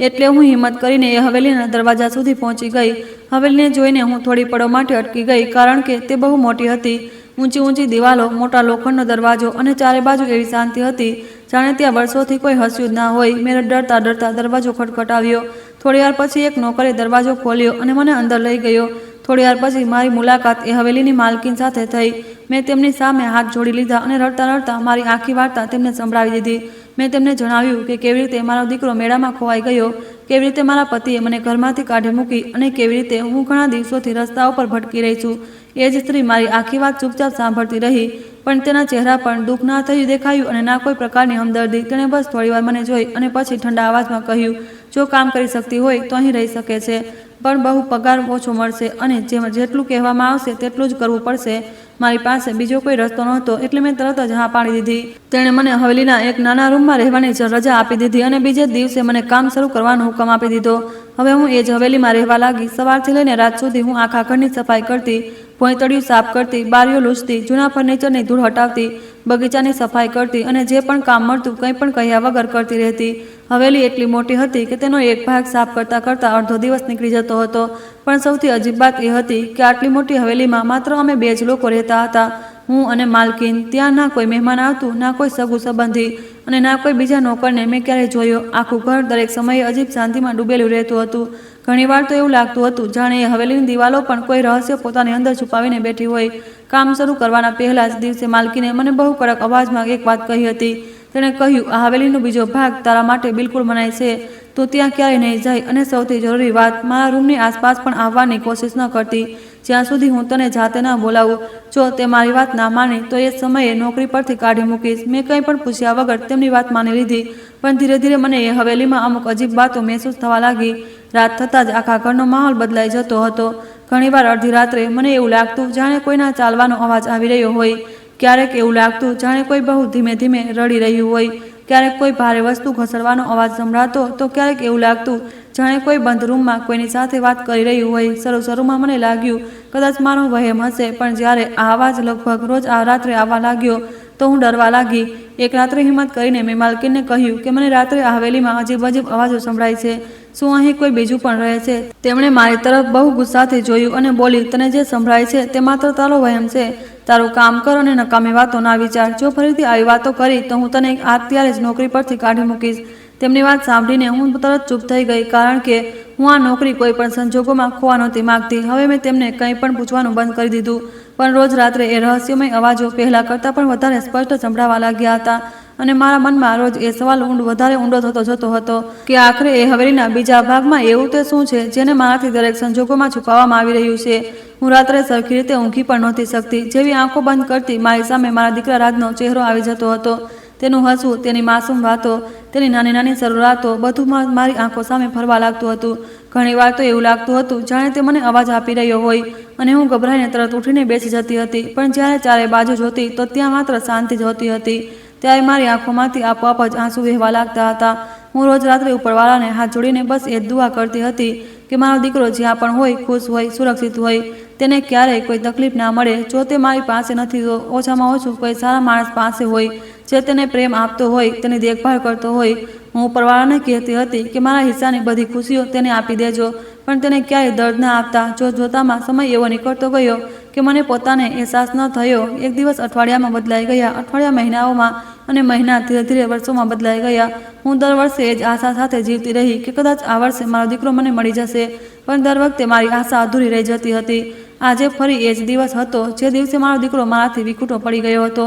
એટલે હું હિંમત કરીને એ હવેલીના દરવાજા સુધી પહોંચી ગઈ. હવેલીને જોઈને હું થોડી પળો માટે અટકી ગઈ, કારણ કે તે બહુ મોટી હતી. ઊંચી દિવાલો, મોટા લોખંડનો દરવાજો અને ચારે બાજુ એવી શાંતિ હતી જાણે ત્યાં વર્ષોથી કોઈ હસ્યું જ ના હોય. મેં ડરતા દરવાજો ખટખટાવ્યો. થોડીવાર પછી એક નોકરે દરવાજો ખોલ્યો અને મને અંદર લઈ ગયો. થોડીવાર પછી મારી મુલાકાત એ હવેલીની માલકીન સાથે થઈ. મેં તેમની સામે હાથ જોડી લીધા અને રડતા મારી આખી વાર્તા તેમને સંભળાવી દીધી. મેં તેમને જણાવ્યું કે કેવી રીતે મારો દીકરો મેળામાં ખોવાઈ ગયો, કેવી રીતે મારા પતિએ મને ઘરમાંથી કાઢી મૂકી અને કેવી રીતે હું ઘણા દિવસોથી રસ્તાઓ પર ભટકી રહી છું. એ જ સ્ત્રી મારી આખી વાત ચૂપચાપ સાંભળતી રહી, પણ તેના ચહેરા પર દુઃખ ના થયું દેખાયું અને ના કોઈ પ્રકારની હમદર્દી. તેણે બસ થોડીવાર મને જોઈ અને પછી ઠંડા અવાજમાં કહ્યું, જો કામ કરી શકતી હોય તો અહીં રહી શકે છે, પણ બહુ પગાર ઓછો મળશે અને જેટલું કહેવામાં આવશે તેટલું જ કરવું પડશે. મારી પાસે બીજો કોઈ રસ્તો નહોતો, એટલે મેં તરત જ હા પાડી દીધી. તેણે મને હવેલીના એક નાના રૂમમાં રહેવાની રજા આપી દીધી અને બીજે જ દિવસે મને કામ શરૂ કરવાનો હુકમ આપી દીધો. હવે હું એ જ હવેલીમાં રહેવા લાગી. સવારથી લઈને રાત સુધી હું આખા ઘરની સફાઈ કરતી, ભોંયતળિયું સાફ કરતી, બારીઓ લૂછતી, જૂના ફર્નિચરની ધૂળ હટાવતી, બગીચાની સફાઈ કરતી અને જે પણ કામ મળતું કંઈ પણ કહ્યા વગર કરતી રહેતી. હવેલી એટલી મોટી હતી કે તેનો એક ભાગ સાફ કરતાં કરતાં અડધો દિવસ નીકળી જતો હતો. પણ સૌથી અજીબ વાત એ હતી કે આટલી મોટી હવેલીમાં માત્ર અમે 2 જ લોકો રહેતા હતા, હું અને માલકીન. ત્યાં ના કોઈ મહેમાન આવતું, ના કોઈ સગું સંબંધી અને ના કોઈ બીજા નોકરને મેં ક્યારેય જોયો. આખું ઘર દરેક સમયે અજીબ શાંતિમાં ડૂબેલું રહેતું હતું. ઘણીવાર તો એવું લાગતું હતું જાણે એ હવેલીની દિવાલો પણ કોઈ રહસ્ય પોતાની અંદર છુપાવીને બેઠી હોય. કામ શરૂ કરવાના પહેલા જ દિવસે માલકીને મને બહુ કડક અવાજમાં એક વાત કહી હતી. તેણે કહ્યું, આ હવેલીનો બીજો ભાગ તારા માટે બિલકુલ મનાય છે. તું ત્યાં ક્યારેય નહીં જાય. અને સૌથી જરૂરી વાત, મારા રૂમની આસપાસ પણ આવવાની કોશિશ ન કરતી જ્યાં સુધી હું તને જાતે ન બોલાવું. જો તે મારી વાત ના માની તો એ સમયે નોકરી પરથી કાઢી મૂકીશ. મેં કંઈ પણ પૂછ્યા વગર તેમની વાત માની લીધી. પણ ધીરે ધીરે મને એ હવેલીમાં અમુક અજીબ વાતો મહેસૂસ થવા લાગી. રાત થતાં જ આખા ઘરનો માહોલ બદલાઈ જતો હતો. ઘણીવાર અડધી રાત્રે મને એવું લાગતું જાણે કોઈના ચાલવાનો અવાજ આવી રહ્યો હોય. ક્યારેક એવું લાગતું જાણે કોઈ બહુ ધીમે ધીમે રડી રહ્યું હોય. ક્યારેક કોઈ ભારે વસ્તુ ઘસડવાનો અવાજ સંભળાતો તો ક્યારેક એવું લાગતું જાણે કોઈ બંધ રૂમમાં કોઈની સાથે વાત કરી રહ્યું હોય. શરૂમાં મને લાગ્યું કદાચ મારો વહેમ હશે, પણ જ્યારે આ અવાજ લગભગ રોજ આ રાત્રે આવવા લાગ્યો તો હું ડરવા લાગી. એક રાત્રે હિંમત કરીને મેં માલકીનને કહ્યું કે મને રાત્રે આ હવેલીમાં અજીબ અવાજો સંભળાય છે. શું અહીં કોઈ બીજું પણ રહે છે? તેમણે મારી તરફ બહુ ગુસ્સાથી જોયું અને બોલી, તને જે સંભળાય છે તે માત્ર તારો વહેમ છે. તારું કામ કર અને નકામી વાતો ના વિચાર. જો ફરીથી આવી વાતો કરી તો હું તને અત્યારે જ નોકરી પરથી કાઢી મૂકીશ. તેમની વાત સાંભળીને હું તરત ચૂપ થઈ ગઈ, કારણ કે હું આ નોકરી કોઈ પણ સંજોગોમાં ખોવા નહોતી માંગતી. હવે મેં તેમને કંઈ પણ પૂછવાનું બંધ કરી દીધું. પણ રોજ રાત્રે એ રહસ્યમય અવાજો પહેલાં કરતાં પણ વધારે સ્પષ્ટ સંભળાવા લાગ્યા હતા. અને મારા મનમાં રોજ એ સવાલ વધારે ઊંડો થતો જતો હતો કે આખરે એ હવેલીના બીજા ભાગમાં એવું તે શું છે જેને મારાથી દરેક સંજોગોમાં છુપાવવામાં આવી રહ્યું છે. હું રાત્રે સરખી રીતે ઊંઘી પણ નહોતી શકતી. જેવી આંખો બંધ કરતી મારી સામે મારા દીકરા રાજનો ચહેરો આવી જતો હતો. તેનું હસવું, તેની માસૂમ વાતો, તેની નાની નાની શરૂઆતો બધું મારી આંખો સામે ફરવા લાગતું હતું. ઘણીવાર તો એવું લાગતું હતું જાણે તે મને અવાજ આપી રહ્યો હોય અને હું ગભરાઈને તરત ઉઠીને બેસી જતી હતી. પણ જ્યારે ચારે બાજુ જોતી તો ત્યાં માત્ર શાંતિ જ હોતી હતી. ત્યારે મારી આંખોમાંથી આપોઆપ જ આંસુ વહેવા લાગતા હતા. હું રોજ રાત્રે ઉપરવાળાને હાથ જોડીને બસ એ જ દુઆ કરતી હતી કે મારો દીકરો જ્યાં પણ હોય ખુશ હોય, સુરક્ષિત હોય, તેને ક્યારેય કોઈ તકલીફ ના મળે. જો તે મારી પાસે નથી તો ઓછામાં ઓછું કોઈ સારા માણસ પાસે હોય જે તેને પ્રેમ આપતો હોય, તેની દેખભાળ કરતો હોય. હું ઉપરવાળાને કહેતી હતી કે મારા હિસ્સાની બધી ખુશીઓ તેને આપી દેજો, પણ તેને ક્યાંય દર્દ ના આપતા. જોતામાં સમય એવો નીકળતો ગયો કે મને પોતાને અહેસાસ ન થયો. એક દિવસ અઠવાડિયામાં બદલાઈ ગયા, અઠવાડિયા મહિનાઓમાં અને મહિના ધીરે ધીરે વર્ષોમાં બદલાઈ ગયા. હું દર વર્ષે એ જ આશા સાથે જીવતી રહી કે કદાચ આ વર્ષે મારો દીકરો મને મળી જશે, પણ દર વખતે મારી આશા અધૂરી રહી જતી હતી. આજે ફરી એ જ દિવસ હતો જે દિવસે મારો દીકરો મારાથી વિખૂટો પડી ગયો હતો.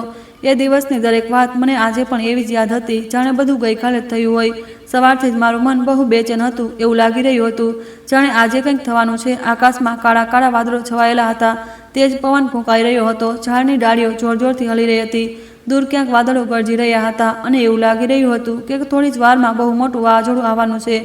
એ દિવસની દરેક વાત મને આજે પણ એવી જ યાદ હતી જાણે બધું ગઈકાલે જ થયું હોય. સવારથી જ મારું મન બહુ બેચેન હતું. એવું લાગી રહ્યું હતું જાણે આજે કંઈક થવાનું છે. આકાશમાં કાળા કાળા વાદળો છવાયેલા હતા. તેજ પવન ફૂંકાઈ રહ્યો હતો. ઝાડની ડાળીઓ જોરથી હલી રહી હતી. દૂર ક્યાંક વાદળો ગરજી રહ્યા હતા અને એવું લાગી રહ્યું હતું કે થોડી જ વારમાં બહુ મોટું વાવાઝોડું આવવાનું છે.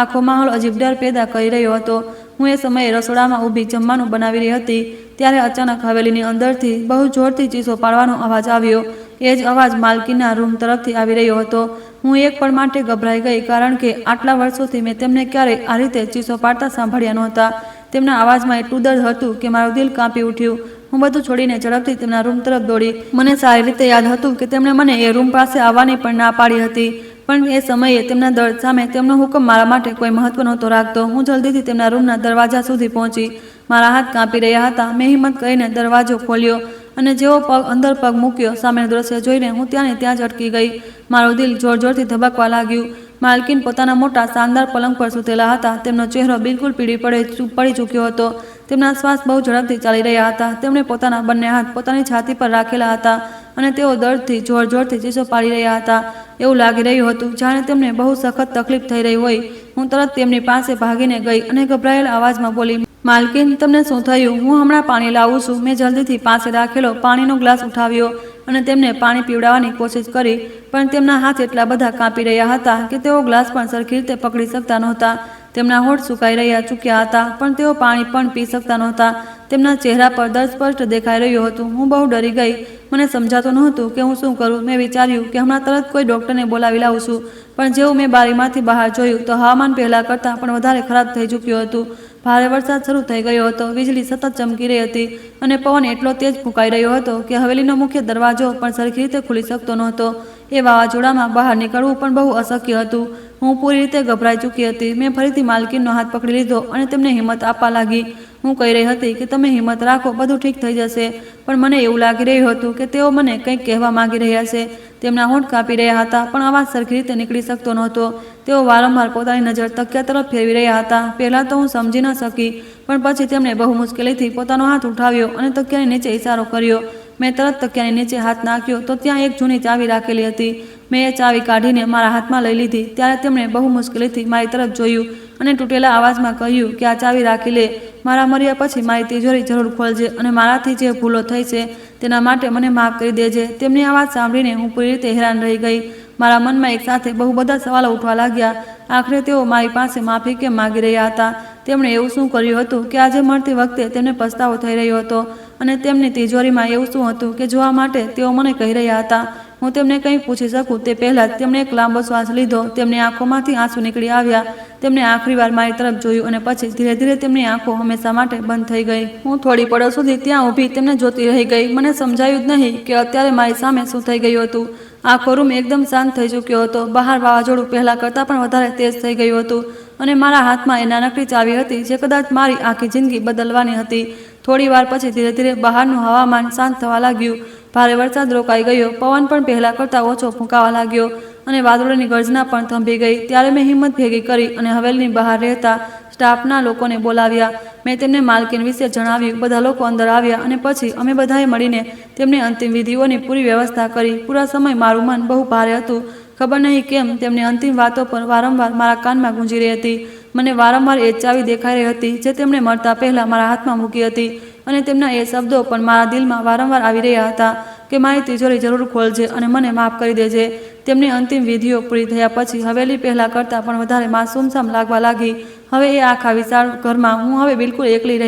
આખો માહોલ અજીબ ડર પેદા કરી રહ્યો હતો. હું એ સમયે રસોડામાં ઊભી જમવાનું બનાવી રહી હતી. ત્યારે અચાનક હવેલીની અંદરથી બહુ જોરથી ચીસો પાડવાનો અવાજ આવ્યો. એ જ અવાજ માલકીનના રૂમ તરફથી આવી રહ્યો હતો. હું એક પળ માટે ગભરાઈ ગઈ, કારણ કે આટલા વર્ષોથી મેં તેમને ક્યારેય આ રીતે ચીસો પાડતા સાંભળ્યા નહોતા. તેમના અવાજમાં એટલું દર્દ હતું કે મારું દિલ કાંપી ઉઠ્યું. હું બધું છોડીને ઝડપથી તેમના રૂમ તરફ દોડી. મને સારી રીતે યાદ હતું કે તેમણે મને એ રૂમ પાસે આવવાની પણ ના પાડી હતી, પણ એ સમયે તેમના દર્દ સામે તેમનો હુકમ મારા માટે કોઈ મહત્વ નહોતો રાખતો. હું જલ્દીથી તેમના રૂમના દરવાજા સુધી પહોંચી. મારા હાથ કાંપી રહ્યા હતા. મેં હિંમત કરીને દરવાજો ખોલ્યો અને જેવો અંદર પગ મૂક્યો, સામેનું દ્રશ્ય જોઈને હું ત્યાં જ અટકી ગઈ. મારું દિલ જોરથી ધબકવા લાગ્યું. માલકીન પોતાના મોટા શાનદાર પલંગ પર સૂતેલા હતા. તેમનો ચહેરો બિલકુલ પડી ચૂક્યો હતો. તેમના શ્વાસ બહુ ઝડપથી ચાલી રહ્યા હતા. તેમણે પોતાના બંને હાથ પોતાની છાતી પર રાખેલા હતા અને તેઓ દર્દથી જોરથી ચીસો પાડી રહ્યા હતા. એવું લાગી રહ્યું હતું જાણે તેમને બહુ સખત તકલીફ થઈ રહી હોય. હું તરત તેમની પાસે ભાગીને ગઈ અને ગભરાયેલા અવાજમાં બોલી, માલકીન, તમને શું થયું? હું હમણાં પાણી લાવું છું. મેં જલ્દીથી પાસે રાખેલો પાણીનો ગ્લાસ ઉઠાવ્યો અને તેમને પાણી પીવડાવવાની કોશિશ કરી, પણ તેમના હાથ એટલા બધા કાંપી રહ્યા હતા કે તેઓ ગ્લાસ પણ સરખી રીતે પકડી શકતા નહોતા. તેમના હોઠ સુકાઈ ચૂક્યા હતા, પણ તેઓ પાણી પણ પી શકતા નહોતા. તેમના ચહેરા પર દર્દ સ્પષ્ટ દેખાઈ રહ્યું હતું. હું બહુ ડરી ગઈ. મને સમજાતું નહોતું કે હું શું કરું. મેં વિચાર્યું કે હમણાં તરત કોઈ ડૉક્ટરને બોલાવી લાવું છું, પણ જેવું મેં બારીમાંથી બહાર જોયું તો હવામાન પહેલાં કરતાં પણ વધારે ખરાબ થઈ ચૂક્યું હતું. ભારે વરસાદ શરૂ થઈ ગયો હતો. વીજળી સતત ચમકી રહી હતી અને પવન એટલો તેજ ફૂંકાઈ રહ્યો હતો કે હવેલીનો મુખ્ય દરવાજો પણ સરખી રીતે ખુલી શકતો નહોતો. એ વાવાઝોડામાં બહાર નીકળવું પણ બહુ અશક્ય હતું. હું પૂરી રીતે ગભરાઈ ચૂકી હતી. મેં ફરીથી માલકીનનો હાથ પકડી લીધો અને તેમને હિંમત આપવા લાગી. હું કહી રહી હતી કે તમે હિંમત રાખો, બધું ઠીક થઈ જશે. પણ મને એવું લાગી રહ્યું હતું કે તેઓ મને કંઈક કહેવા માંગી રહ્યા છે. તેમના હોઠ કાપી રહ્યા હતા, પણ અવાજ સરખી રીતે નીકળી શકતો નહોતો. તેઓ વારંવાર પોતાની નજર તકિયા તરફ ફેરવી રહ્યા હતા. પહેલાં તો હું સમજી ન શકી, પણ પછી તેમણે બહુ મુશ્કેલીથી પોતાનો હાથ ઉઠાવ્યો અને તકિયાની નીચે ઇશારો કર્યો. મેં તરત તકિયાની નીચે હાથ નાખ્યો તો ત્યાં એક જૂની ચાવી રાખેલી હતી. મેં એ ચાવી કાઢીને મારા હાથમાં લઈ લીધી. ત્યારે તેમણે બહુ મુશ્કેલીથી મારી તરફ જોયું અને તૂટેલા અવાજમાં કહ્યું કે આ ચાવી રાખી લે. મારા મર્યા પછી મારી તિજોરી જરૂર ખોલજે અને મારાથી જે ભૂલો થઈ છે તેના માટે મને માફ કરી દેજે. તેમની આ વાત સાંભળીને હું પૂરી રીતે હેરાન રહી ગઈ. મારા મનમાં એક સાથે બહુ બધા સવાલો ઉઠવા લાગ્યા. આખરે તેઓ મારી પાસે માફી કેમ માગી રહ્યા હતા? તેમણે એવું શું કર્યું હતું કે આજે મળતી વખતે તેમને પસ્તાવો થઈ રહ્યો હતો? અને તેમની તિજોરીમાં એવું શું હતું કે જોવા માટે તેઓ મને કહી રહ્યા હતા? હું તેમને કંઈ પૂછી શકું તે પહેલાં જ તેમણે એક લાંબો શ્વાસ લીધો. તેમની આંખોમાંથી આંસુ નીકળી આવ્યા. તેમણે આખરી વાર મારી તરફ જોયું અને પછી ધીરે ધીરે તેમની આંખો હંમેશા માટે બંધ થઈ ગઈ. હું થોડી પળો સુધી ત્યાં ઊભી તેમને જોતી રહી ગઈ. મને સમજાયું જ નહીં કે અત્યારે મારી સામે શું થઈ ગયું હતું. આખો રૂમ એકદમ શાંત થઈ ચૂક્યો હતો. બહાર વાવાઝોડું પહેલાં કરતાં પણ વધારે તેજ થઈ ગયું હતું અને મારા હાથમાં એ નાનકડી ચાવી હતી જે કદાચ મારી આખી જિંદગી બદલવાની હતી. થોડી વાર પછી ધીરે ધીરે બહારનું હવામાન શાંત થવા લાગ્યું. ભારે વરસાદ રોકાઈ ગયો. પવન પણ પહેલાં કરતાં ઓછો ફૂંકાવા લાગ્યો અને વાદળોની ગર્જના પણ થંભી ગઈ. ત્યારે મેં હિંમત ભેગી કરી અને હવેલીની બહાર રહેતા સ્ટાફના લોકોને બોલાવ્યા. મેં તેમને માલકીન વિશે જણાવ્યું. બધા લોકો અંદર આવ્યા અને પછી અમે બધાએ મળીને તેમની અંતિમ વિધિઓની પૂરી વ્યવસ્થા કરી. પૂરા સમય મારું મન બહુ ભારે હતું. ખબર નહીં કેમ તેમની અંતિમ વાતો પર વારંવાર મારા કાનમાં ગુંજી રહી હતી. મને વારંવાર એ ચાવી દેખાઈ રહી હતી જે તેમણે મળતા પહેલાં મારા હાથમાં મૂકી હતી અને તેમના એ શબ્દો પણ મારા દિલમાં વારંવાર આવી રહ્યા હતા કે મારી તિજોરી જરૂર ખોલજે અને મને માફ કરી દેજે. તેમની અંતિમ વિધિઓ પૂરી થયા પછી હવેલી પહેલાં કરતાં પણ વધારે માસૂમસામ લાગવા લાગી. હવે એ આખા વિશાળ ઘરમાં હું હવે બિલકુલ એકલી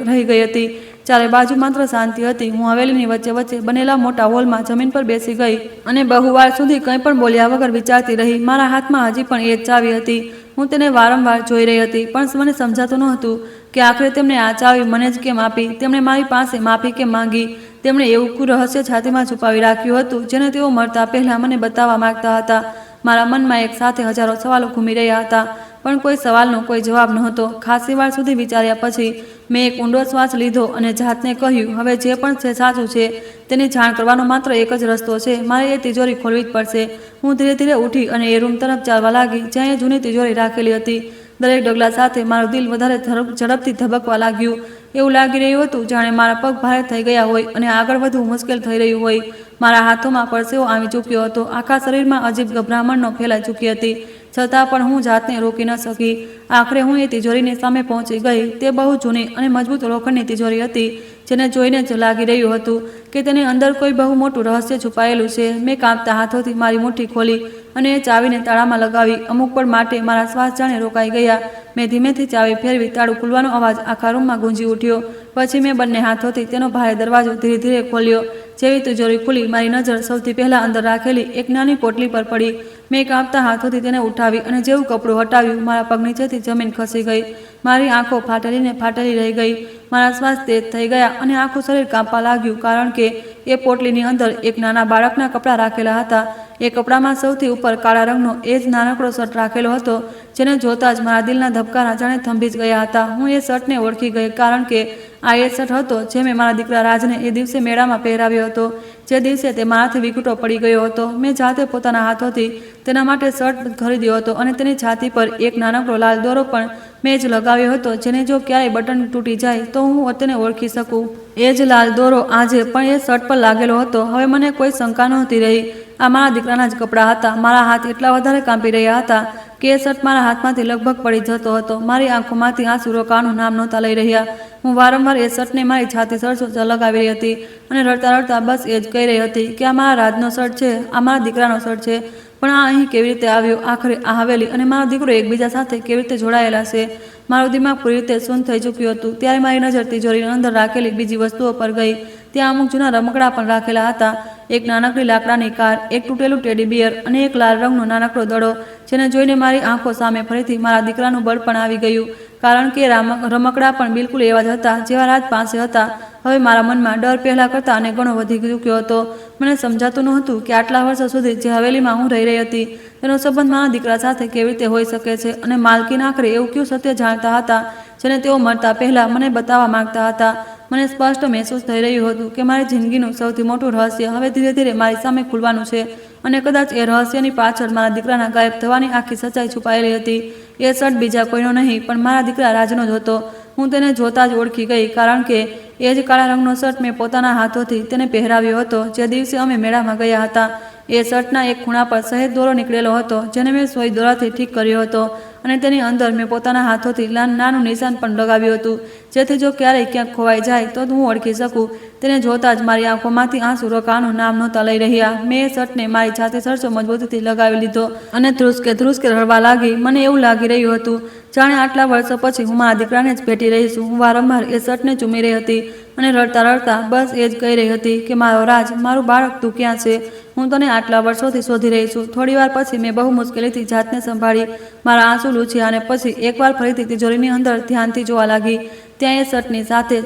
રહી ગઈ હતી. ચારે બાજુ માત્ર શાંતિ હતી. હું હવેલીની વચ્ચે વચ્ચે બનેલા મોટા હોલમાં જમીન પર બેસી ગઈ અને બહુવાર સુધી કંઈ પણ બોલ્યા વગર વિચારતી રહી. મારા હાથમાં હજી પણ એ જ ચાવી હતી. હું તેને વારંવાર જોઈ રહી હતી પણ મને સમજાતું નહોતું કે આખરે તેમણે આ ચાવી મને જ કેમ આપી. તેમણે મારી પાસે માફી કેમ માંગી? તેમણે એવું કોઈ રહસ્ય છાતીમાં છુપાવી રાખ્યું હતું જેને તેઓ મળતા પહેલાં મને બતાવવા માંગતા હતા. મારા મનમાં એક સાથે હજારો સવાલો ઘૂમી રહ્યા હતા પણ કોઈ સવાલનો કોઈ જવાબ નહોતો. ખાસી વાર સુધી વિચાર્યા પછી મેં એક ઊંડો શ્વાસ લીધો અને જાતને કહ્યું, હવે જે પણ છે સાચું છે તેની જાણ કરવાનો માત્ર એક જ રસ્તો છે. મારે એ તિજોરી ખોલવી જ પડશે. હું ધીરે ધીરે ઉઠી અને એ રૂમ તરફ ચાલવા લાગી જ્યાં એ જૂની તિજોરી રાખેલી હતી. દરેક ડગલા સાથે મારું દિલ વધારે ઝડપથી ધબકવા લાગ્યું. એવું લાગી રહ્યું હતું જાણે મારા પગ ભારે થઈ ગયા હોય અને આગળ વધવું મુશ્કેલ થઈ રહ્યું હોય. મારા હાથોમાં પરસેવો આવી ચૂક્યો હતો. આખા શરીરમાં અજીબ ગભરામણનો ફેલાઈ ચૂકી હતી. છતાં પણ હું જાતને રોકી ન શકી. આખરે હું એ તિજોરીની સામે પહોંચી ગઈ. તે બહુ જૂની અને મજબૂત લોખંડની તિજોરી હતી જેને જોઈને જ લાગી રહ્યું હતું કે તેની અંદર કોઈ બહુ મોટું રહસ્ય છુપાયેલું છે. મેં કાંપતા હાથોથી મારી મુઠ્ઠી ખોલી અને એ ચાવીને તાળામાં લગાવી. અમુક પળ માટે મારા શ્વાસ જાણે રોકાઈ ગયા. મેં ધીમેથી ચાવી ફેરવી. તાળું ખુલવાનો અવાજ આખા રૂમમાં ગુંજી ઉઠ્યો. પછી મેં બંને હાથોથી તેનો ભારે દરવાજો ધીરે ધીરે ખોલ્યો. જેવી તિજોરી ખુલી મારી નજર સૌથી પહેલાં અંદર રાખેલી એક નાની પોટલી પર પડી. મેં કાંપતા હાથોથી તેને ઉઠાવી અને જેવું કપડું હટાવ્યું મારા પગ નીચેથી જમીન ખસી ગઈ. મારી આંખો ફાટેલીને ફાટેલી રહી ગઈ. મારા શ્વાસ તેજ થઈ ગયા અને આખું શરીર કાંપવા લાગ્યું કારણ કે એ પોટલીની અંદર એક નાના બાળકના કપડાં રાખેલા હતા. એ કપડામાં સૌથી ઉપર કાળા રંગનો એ જ નાનકડો શર્ટ રાખેલો હતો જેને જોતાં જ મારા દિલના ધબકારા જાણે થંભી જ ગયા હતા. હું એ શર્ટને ઓળખી ગઈ કારણ કે આ એ શર્ટ હતો જે મેં મારા દીકરા રાજને એ દિવસે મેળામાં પહેરાવ્યો હતો. જે દિવસે તે મારાથી વિખૂટો પડી ગયો હતો. મેં જાતે પોતાના હાથોથી તેના માટે શર્ટ ખરીદ્યો હતો અને તેની છાતી પર એક નાનકડો લાલ દોરો પણ મેં જ લગાવ્યો હતો જેને જો ક્યારેય બટન તૂટી જાય તો હું તેને ઓળખી શકું. એ જ લાલ દોરો આજે પણ એ શર્ટ પર લાગેલો હતો. હવે મને કોઈ શંકા નહોતી રહી. આ મારા દીકરાના જ કપડાં હતા. મારા હાથ એટલા વધારે કાંપી રહ્યા હતા કે એ શર્ટ મારા હાથમાંથી લગભગ પડી જતો હતો. મારી આંખોમાંથી આંસુ રોકાવાનું નામ નહોતા લઈ રહ્યા. હું વારંવાર એ શર્ટને મારી છાતી સરસો લગાવી રહી હતી અને રડતા રડતા બસ એ જ કહી રહી હતી કે આ મારા રાજનો શર્ટ છે, આ મારા દીકરાનો શર્ટ છે. પણ આ અહીં કેવી રીતે આવ્યો? આખરે આ હવેલી અને મારો દીકરો એકબીજા સાથે કેવી રીતે જોડાયેલા છે? મારું દિમાગ પૂરી રીતે શૂન્ય થઈ ચૂક્યું હતું. ત્યારે મારી નજર તિજોરીની અંદર રાખેલી બીજી વસ્તુઓ પર ગઈ. ત્યાં અમુક જૂના રમકડા પણ રાખેલા હતા. એક નાનકડી લાકડાની કાર, એક તૂટેલું ટેડી બિયર અને એક લાલ રંગનો નાનકડો દડો જેને જોઈને મારી આંખો સામે ફરીથી મારા દીકરાનું બળ પણ આવી ગયું કારણ કે રમકડા પણ બિલકુલ એવા જ હતા જેવા રાજ પાસે હતા. હવે મારા મનમાં ડર પહેલાં કરતાં અને ઘણો વધી ચૂક્યો હતો. મને સમજાતું નહોતું કે આટલા વર્ષો સુધી જે હવેલીમાં હું રહી હતી તેનો સંબંધ મારા દીકરા સાથે કેવી રીતે હોઈ શકે છે, અને માલકીન આખરે એવું કયું સત્ય જાણતા હતા જેને તેઓ મરતા પહેલાં મને બતાવવા માંગતા હતા. મને સ્પષ્ટ મહેસૂસ થઈ રહ્યું હતું કે મારી જિંદગીનું સૌથી મોટું રહસ્ય હવે ધીરે ધીરે મારી સામે ખુલવાનું છે, અને કદાચ એ રહસ્યની પાછળ મારા દીકરાના ગાયબ થવાની આખી સચ્ચાઈ છુપાયેલી હતી. એ શર્ટ બીજા કોઈનો નહીં પણ મારા દીકરા રાજનો જ હતો. હું તેને જોતા જ ઓળખી ગઈ, કારણ કે એ જ કાળા રંગનો શર્ટ મેં પોતાના હાથોથી તેને પહેરાવ્યો હતો જે દિવસે અમે મેળામાં ગયા હતા. એ શર્ટના એક ખૂણા પર સહેજ દોરો નીકળેલો હતો જેને મેં સોય દોરાથી ઠીક કર્યો હતો, અને તેની અંદર મેં પોતાના હાથોથી નાનું નિશાન પણ લગાવ્યું હતું, જેથી જો ક્યારેય ક્યાંક ખોવાઈ જાય તો હું ઓળખી શકું. તેને જોતા જ મારી આંખોમાંથી આંસુ રોકાવાનું નામ નહોતા લઈ રહ્યા. મેં એ શર્ટને મારી છાતી સરસો મજબૂતીથી લગાવી લીધો અને ધ્રુસકે ધ્રુસકે રડવા લાગી. મને એવું લાગી રહ્યું હતું જાણે આટલા વર્ષો પછી હું મારા દીકરાને જ ભેટી રહી છું. હું વારંવાર એ શર્ટને ચૂમી રહી હતી અને રડતા રડતા બસ એ જ કહી રહી હતી કે મારો રાજ, મારું બાળક, તું ક્યાં છે? હું તને આટલા વર્ષોથી શોધી રહી છું. થોડી વાર પછી મેં બહુ મુશ્કેલીથી જાતને સંભાળી, મારા આંસુ લૂછ્યા અને પછી એકવાર ફરીથી તિજોરીની અંદર ધ્યાનથી જોવા લાગી. ત્યાં એ શર્ટની સાથે